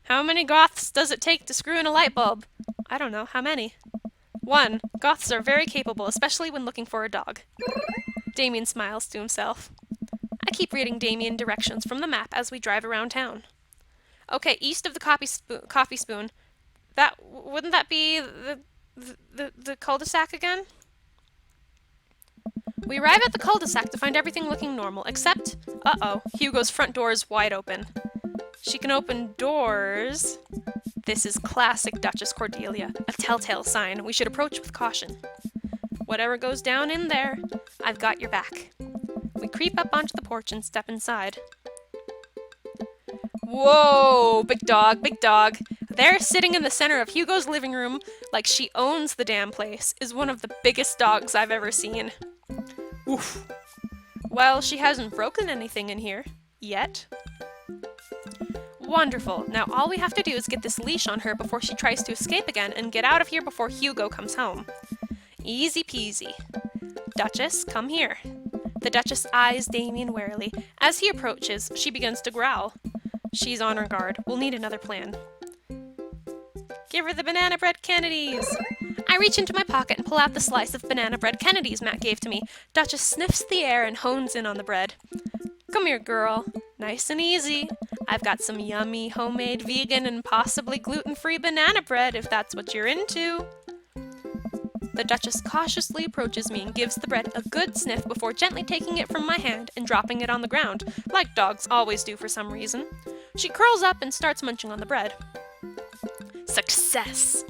How many goths does it take to screw in a light bulb? I don't know. How many? 1. Goths are very capable, especially when looking for a dog. Damien smiles to himself. I keep reading Damien directions from the map as we drive around town. Okay, east of the coffee spoon. Wouldn't that be the cul-de-sac again? We arrive at the cul-de-sac to find everything looking normal, except, Hugo's front door is wide open. She can open doors. This is classic Duchess Cordelia, a telltale sign we should approach with caution. Whatever goes down in there, I've got your back. We creep up onto the porch and step inside. Whoa, big dog, big dog. There, sitting in the center of Hugo's living room, like she owns the damn place, is one of the biggest dogs I've ever seen. Oof. Well, she hasn't broken anything in here. Yet. Wonderful. Now all we have to do is get this leash on her before she tries to escape again and get out of here before Hugo comes home. Easy peasy. Duchess, come here. The Duchess eyes Damien warily. As he approaches, she begins to growl. She's on her guard. We'll need another plan. Give her the banana bread Kennedys! I reach into my pocket and pull out the slice of banana bread Kennedys Matt gave to me. Duchess sniffs the air and hones in on the bread. Come here, girl. Nice and easy. I've got some yummy, homemade, vegan, and possibly gluten-free banana bread if that's what you're into. The Duchess cautiously approaches me and gives the bread a good sniff before gently taking it from my hand and dropping it on the ground, like dogs always do for some reason. She curls up and starts munching on the bread. Success!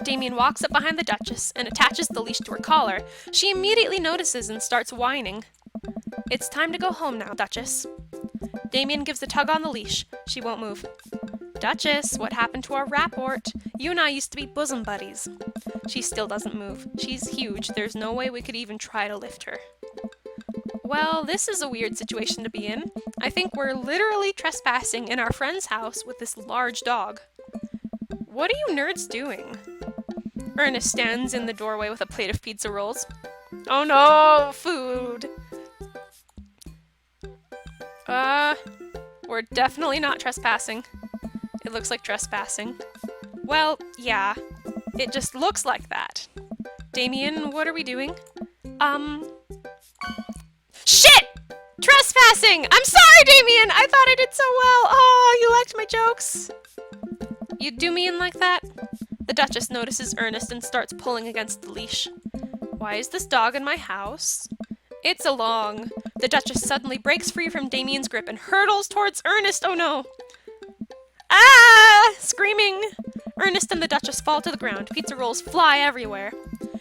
Damien walks up behind the Duchess and attaches the leash to her collar. She immediately notices and starts whining. It's time to go home now, Duchess. Damien gives a tug on the leash. She won't move. Duchess, what happened to our rapport? You and I used to be bosom buddies. She still doesn't move. She's huge. There's no way we could even try to lift her. Well, this is a weird situation to be in. I think we're literally trespassing in our friend's house with this large dog. What are you nerds doing? Ernest stands in the doorway with a plate of pizza rolls. Oh no, food! We're definitely not trespassing. It looks like trespassing. Well, yeah. It just looks like that. Damien, what are we doing? Shit! Trespassing! I'm sorry, Damien! I thought I did so well! Oh, you liked my jokes? You'd do me in like that? The Duchess notices Ernest and starts pulling against the leash. Why is this dog in my house? It's along. The Duchess suddenly breaks free from Damien's grip and hurtles towards Ernest. Oh no! Ah! Screaming! Ernest and the Duchess fall to the ground. Pizza rolls fly everywhere.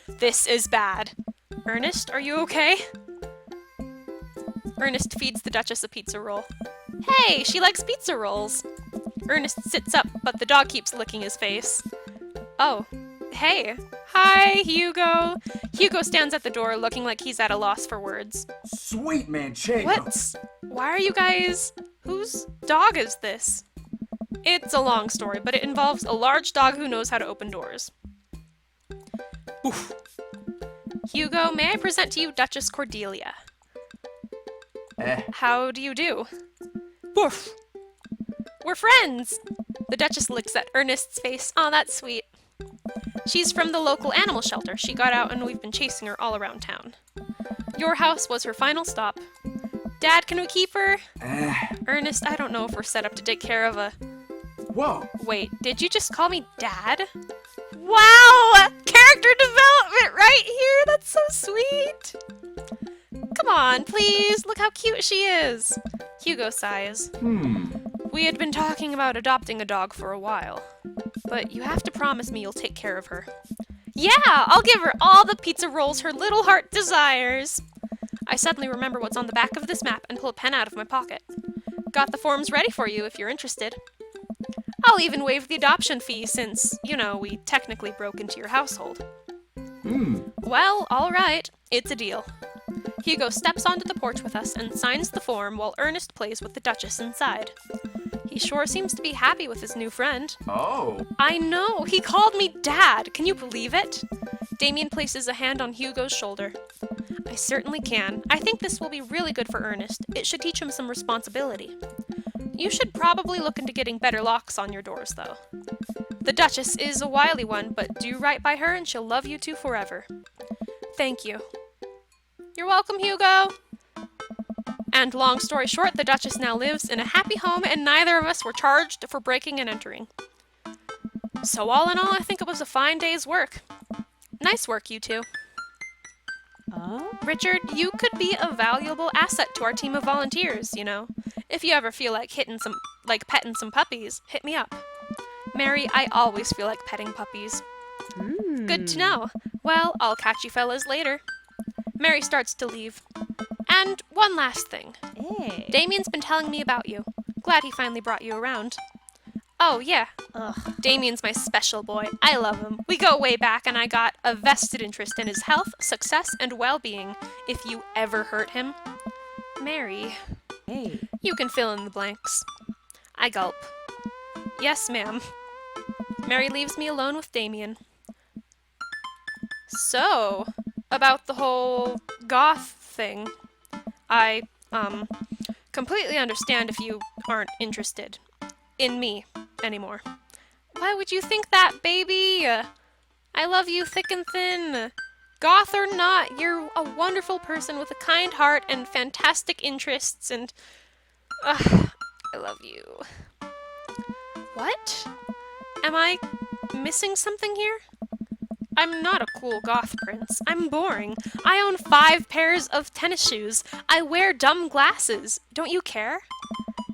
This is bad. Ernest, are you okay? Ernest feeds the Duchess a pizza roll. Hey, she likes pizza rolls. Ernest sits up, but the dog keeps licking his face. Oh, hey. Hi, Hugo. Hugo stands at the door looking like he's at a loss for words. Sweet Manchego. Why are you guys... Whose dog is this? It's a long story, but it involves a large dog who knows how to open doors. Oof. Hugo, may I present to you Duchess Cordelia? How do you do? Woof. We're friends! The Duchess licks at Ernest's face. Aw, that's sweet. She's from the local animal shelter. She got out and we've been chasing her all around town. Your house was her final stop. Dad, can we keep her? Ernest, I don't know if we're set up to take care of a... Whoa. Wait, did you just call me Dad? Wow! Character development right here! That's so sweet! Come on, please! Look how cute she is! Hugo sighs. We had been talking about adopting a dog for a while. But you have to promise me you'll take care of her. Yeah! I'll give her all the pizza rolls her little heart desires! I suddenly remember what's on the back of this map and pull a pen out of my pocket. Got the forms ready for you if you're interested. I'll even waive the adoption fee since, you know, we technically broke into your household. Well, alright. It's a deal. Hugo steps onto the porch with us and signs the form while Ernest plays with the Duchess inside. He sure seems to be happy with his new friend. Oh. I know! He called me Dad! Can you believe it? Damien places a hand on Hugo's shoulder. I certainly can. I think this will be really good for Ernest. It should teach him some responsibility. You should probably look into getting better locks on your doors, though. The Duchess is a wily one, but do right by her and she'll love you two forever. Thank you. You're welcome, Hugo! And long story short, the Duchess now lives in a happy home and neither of us were charged for breaking and entering. So all in all, I think it was a fine day's work. Nice work, you two. Richard, you could be a valuable asset to our team of volunteers, you know. If you ever feel like petting some puppies, hit me up. Mary, I always feel like petting puppies. Good to know. Well, I'll catch you fellas later. Mary starts to leave. And one last thing. Hey. Damien's been telling me about you. Glad he finally brought you around. Oh, yeah. Damien's my special boy. I love him. We go way back, and I got a vested interest in his health, success, and well-being, if you ever hurt him. Mary. Hey. You can fill in the blanks. I gulp. Yes, ma'am. Mary leaves me alone with Damien. So, about the whole goth thing. I, completely understand if you aren't interested in me anymore. Why would you think that, baby? I love you thick and thin. Goth or not, you're a wonderful person with a kind heart and fantastic interests, and I love you. What? Am I missing something here? I'm not a cool goth prince. I'm boring. I own 5 pairs of tennis shoes. I wear dumb glasses. Don't you care?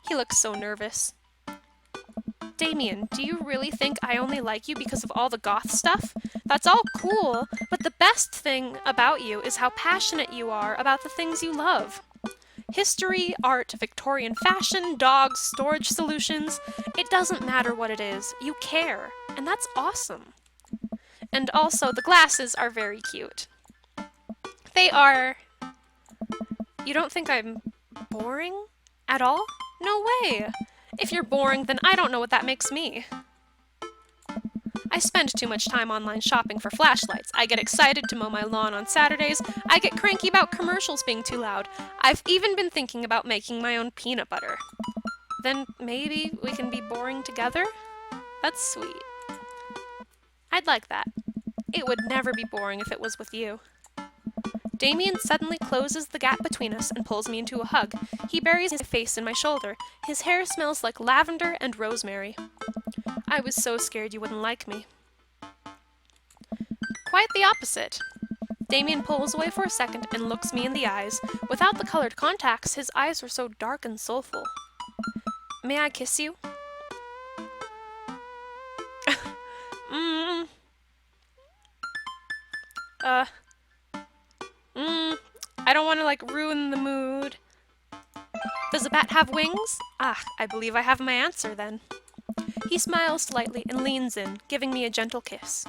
He looks so nervous. Damien, do you really think I only like you because of all the goth stuff? That's all cool, but the best thing about you is how passionate you are about the things you love. History, art, Victorian fashion, dogs, storage solutions. It doesn't matter what it is. You care, and that's awesome. And also, the glasses are very cute. They are... You don't think I'm boring at all? No way! If you're boring, then I don't know what that makes me. I spend too much time online shopping for flashlights. I get excited to mow my lawn on Saturdays. I get cranky about commercials being too loud. I've even been thinking about making my own peanut butter. Then maybe we can be boring together? That's sweet. I'd like that. It would never be boring if it was with you. Damien suddenly closes the gap between us and pulls me into a hug. He buries his face in my shoulder. His hair smells like lavender and rosemary. I was so scared you wouldn't like me. Quite the opposite. Damien pulls away for a second and looks me in the eyes. Without the colored contacts, his eyes were so dark and soulful. May I kiss you? I don't want to, ruin the mood. Does a bat have wings? Ah, I believe I have my answer then. He smiles slightly and leans in, giving me a gentle kiss.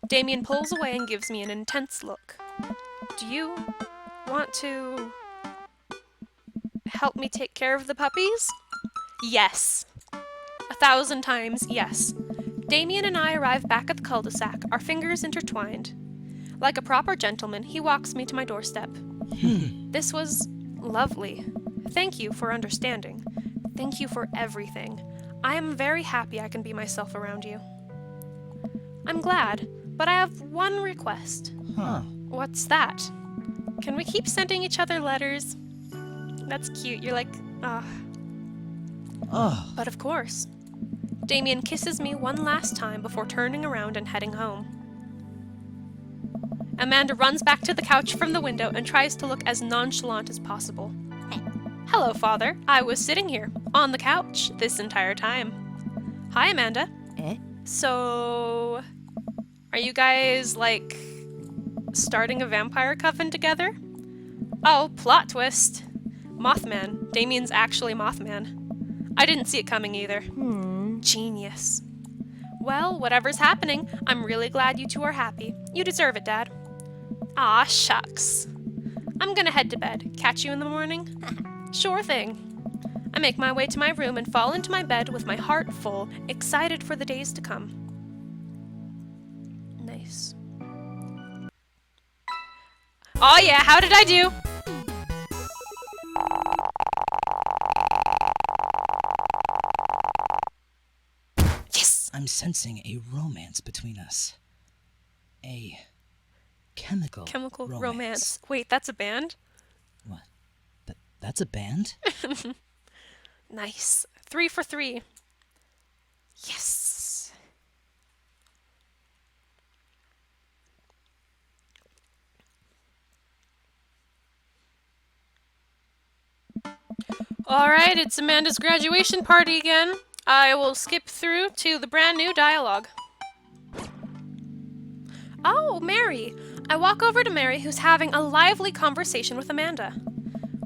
Damien pulls away and gives me an intense look. Do you want to help me take care of the puppies? Yes. 1,000 times yes. Damien and I arrive back at the cul-de-sac, our fingers intertwined. Like a proper gentleman, he walks me to my doorstep. This was lovely. Thank you for understanding. Thank you for everything. I am very happy I can be myself around you. I'm glad, but I have one request. Huh. What's that? Can we keep sending each other letters? That's cute. You're like, ah. Oh. But of course. Damien kisses me one last time before turning around and heading home. Amanda runs back to the couch from the window and tries to look as nonchalant as possible. Hello, Father. I was sitting here, on the couch, this entire time. Hi, Amanda. So, are you guys, like, starting a vampire coven together? Oh, plot twist. Mothman. Damien's actually Mothman. I didn't see it coming either. Genius. Well, whatever's happening, I'm really glad you two are happy. You deserve it, Dad. Aw, shucks. I'm gonna head to bed. Catch you in the morning? Sure thing. I make my way to my room and fall into my bed with my heart full, excited for the days to come. Nice. Oh yeah, how did I do? Yes! I'm sensing a romance between us. A chemical romance. Wait, that's a band? What? That's a band? Nice. 3 for 3. Yes. Alright, it's Amanda's graduation party again. I will skip through to the brand new dialogue. Oh, Mary! I walk over to Mary, who's having a lively conversation with Amanda.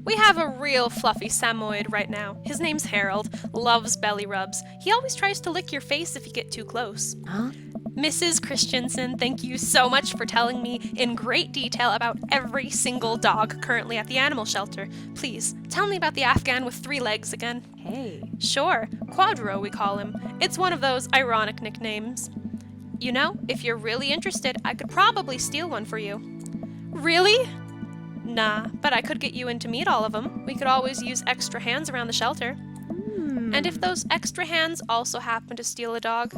We have a real fluffy Samoyed right now. His name's Harold, loves belly rubs. He always tries to lick your face if you get too close. Huh? Mrs. Christensen, thank you so much for telling me in great detail about every single dog currently at the animal shelter. Please, tell me about the Afghan with 3 legs again. Hey. Sure, Quadro we call him. It's one of those ironic nicknames. You know, if you're really interested, I could probably steal one for you. Really? Nah, but I could get you in to meet all of them. We could always use extra hands around the shelter. And if those extra hands also happen to steal a dog,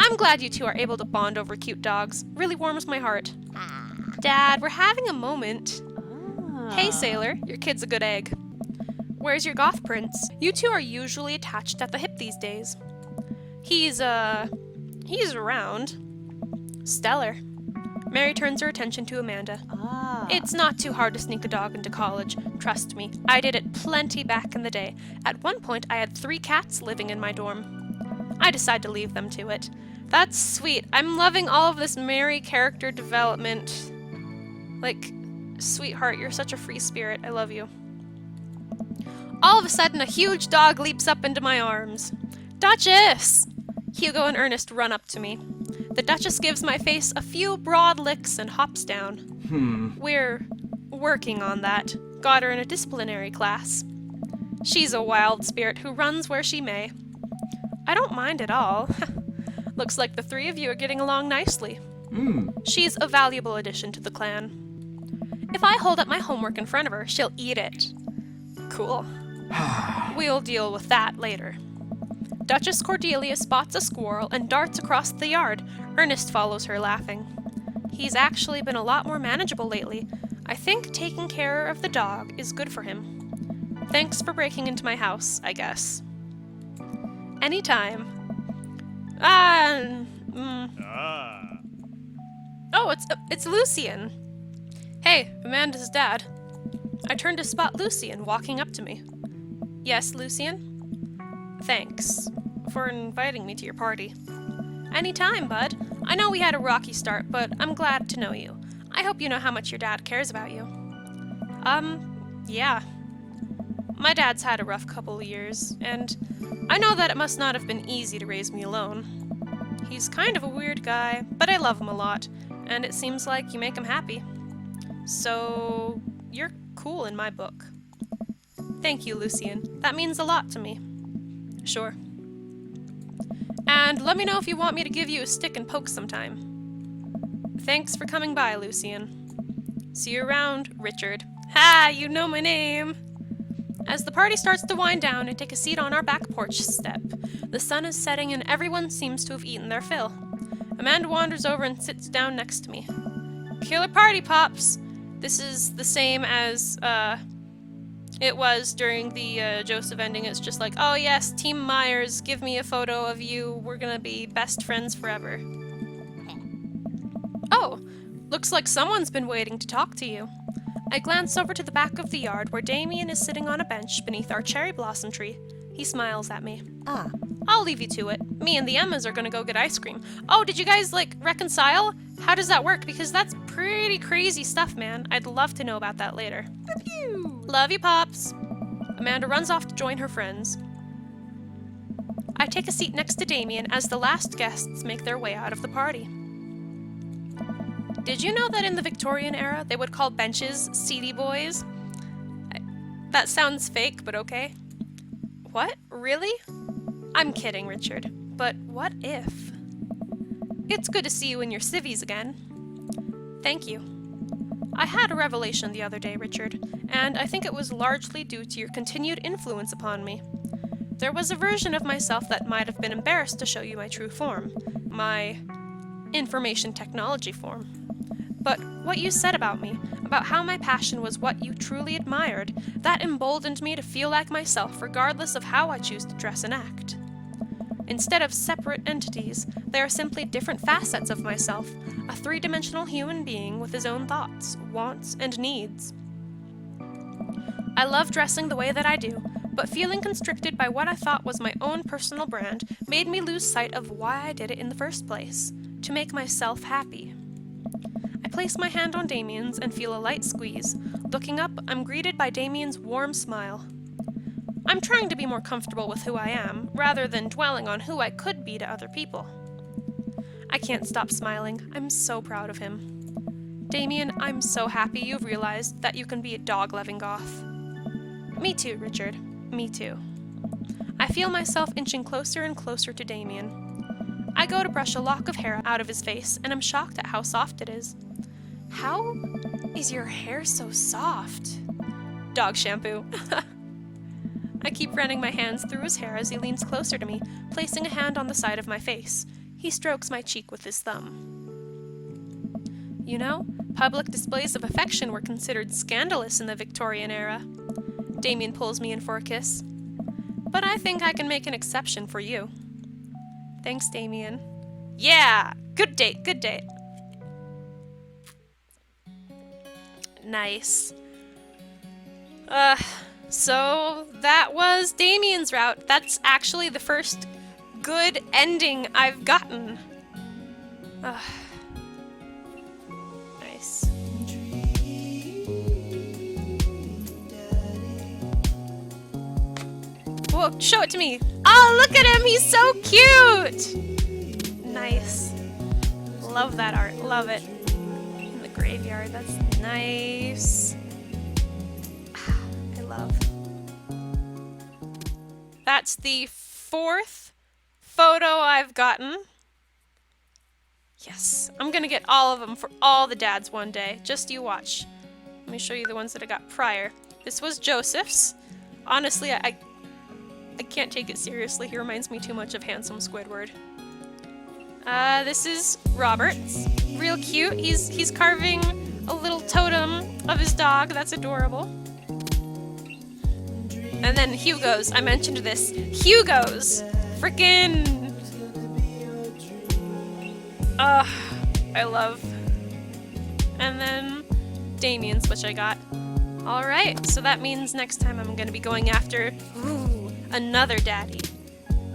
I'm glad you two are able to bond over cute dogs. Really warms my heart. Dad, we're having a moment. Hey, Sailor, your kid's a good egg. Where's your goth prince? You two are usually attached at the hip these days. He's around. Stellar. Mary turns her attention to Amanda. It's not too hard to sneak a dog into college. Trust me, I did it plenty back in the day. At one point, I had 3 cats living in my dorm. I decided to leave them to it. That's sweet. I'm loving all of this Mary character development. Like, sweetheart, you're such a free spirit. I love you. All of a sudden, a huge dog leaps up into my arms. Duchess! Hugo and Ernest run up to me. The Duchess gives my face a few broad licks and hops down. We're working on that. Got her in a disciplinary class. She's a wild spirit who runs where she may. I don't mind at all. Looks like the 3 of you are getting along nicely. She's a valuable addition to the clan. If I hold up my homework in front of her, she'll eat it. Cool. We'll deal with that later. Duchess Cordelia spots a squirrel and darts across the yard. Ernest follows her, laughing. He's actually been a lot more manageable lately. I think taking care of the dog is good for him. Thanks for breaking into my house, I guess. Anytime. Oh, it's Lucien. Hey, Amanda's dad. I turned to spot Lucien walking up to me. Yes, Lucien? Thanks for inviting me to your party. Anytime, bud. I know we had a rocky start, but I'm glad to know you. I hope you know how much your dad cares about you. Yeah. my dad's had a rough couple of years, and I know that it must not have been easy to raise me alone. He's kind of a weird guy, but I love him a lot, and it seems like you make him happy. So, you're cool in my book. Thank you, Lucien. That means a lot to me. Sure. And let me know if you want me to give you a stick and poke sometime. Thanks for coming by, Lucien. See you around, Richard. Ha! You know my name! As the party starts to wind down, I take a seat on our back porch step. The sun is setting and everyone seems to have eaten their fill. Amanda wanders over and sits down next to me. Killer party, Pops! This is the same as, it was during the Joseph ending. It's just like, oh yes, Team Myers, give me a photo of you. We're gonna be best friends forever. Oh, looks like someone's been waiting to talk to you. I glance over to the back of the yard where Damien is sitting on a bench beneath our cherry blossom tree. He smiles at me. Ah, I'll leave you to it. Me and the Emmas are gonna go get ice cream. Oh, did you guys, reconcile? How does that work? Because that's pretty crazy stuff, man. I'd love to know about that later. Love you, Pops. Amanda runs off to join her friends. I take a seat next to Damien as the last guests make their way out of the party. Did you know that in the Victorian era, they would call benches seedy boys? That sounds fake, but okay. What? Really? I'm kidding, Richard. But what if? It's good to see you in your civvies again. Thank you. I had a revelation the other day, Richard, and I think it was largely due to your continued influence upon me. There was a version of myself that might have been embarrassed to show you my true form, my information technology form. But what you said about me, about how my passion was what you truly admired, that emboldened me to feel like myself regardless of how I choose to dress and act. Instead of separate entities, they are simply different facets of myself, a three-dimensional human being with his own thoughts, wants, and needs. I love dressing the way that I do, but feeling constricted by what I thought was my own personal brand made me lose sight of why I did it in the first place, to make myself happy. I place my hand on Damien's and feel a light squeeze. Looking up, I'm greeted by Damien's warm smile. I'm trying to be more comfortable with who I am, rather than dwelling on who I could be to other people. I can't stop smiling. I'm so proud of him. Damien, I'm so happy you've realized that you can be a dog-loving goth. Me too, Richard. Me too. I feel myself inching closer and closer to Damien. I go to brush a lock of hair out of his face, and I'm shocked at how soft it is. How is your hair so soft? Dog shampoo. I keep running my hands through his hair as he leans closer to me, placing a hand on the side of my face. He strokes my cheek with his thumb. You know, public displays of affection were considered scandalous in the Victorian era. Damien pulls me in for a kiss. But I think I can make an exception for you. Thanks, Damien. Yeah! Good date, good date. Nice. So that was Damien's route. That's actually the first good ending I've gotten. Nice. Whoa, show it to me. Oh, look at him. He's so cute. Nice. Love that art. Love it. In the graveyard. That's nice. I love. That's the fourth photo I've gotten. Yes. I'm gonna get all of them for all the dads one day. Just you watch. Let me show you the ones that I got prior. This was Joseph's. Honestly, I can't take it seriously. He reminds me too much of Handsome Squidward. This is Robert's. Real cute. He's carving a little totem of his dog. That's adorable. And then Hugo's. I mentioned this. Hugo's. Frickin'. I love. And then Damien's, which I got. Alright, so that means next time I'm gonna be going after another daddy.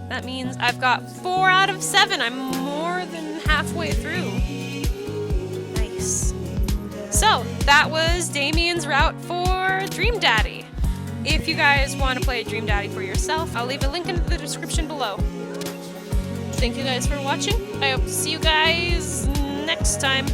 That means I've got 4 out of 7. I'm more than halfway through. Nice. So, that was Damien's route for Dream Daddy. If you guys want to play Dream Daddy for yourself, I'll leave a link in the description below. Thank you guys for watching. I hope to see you guys next time.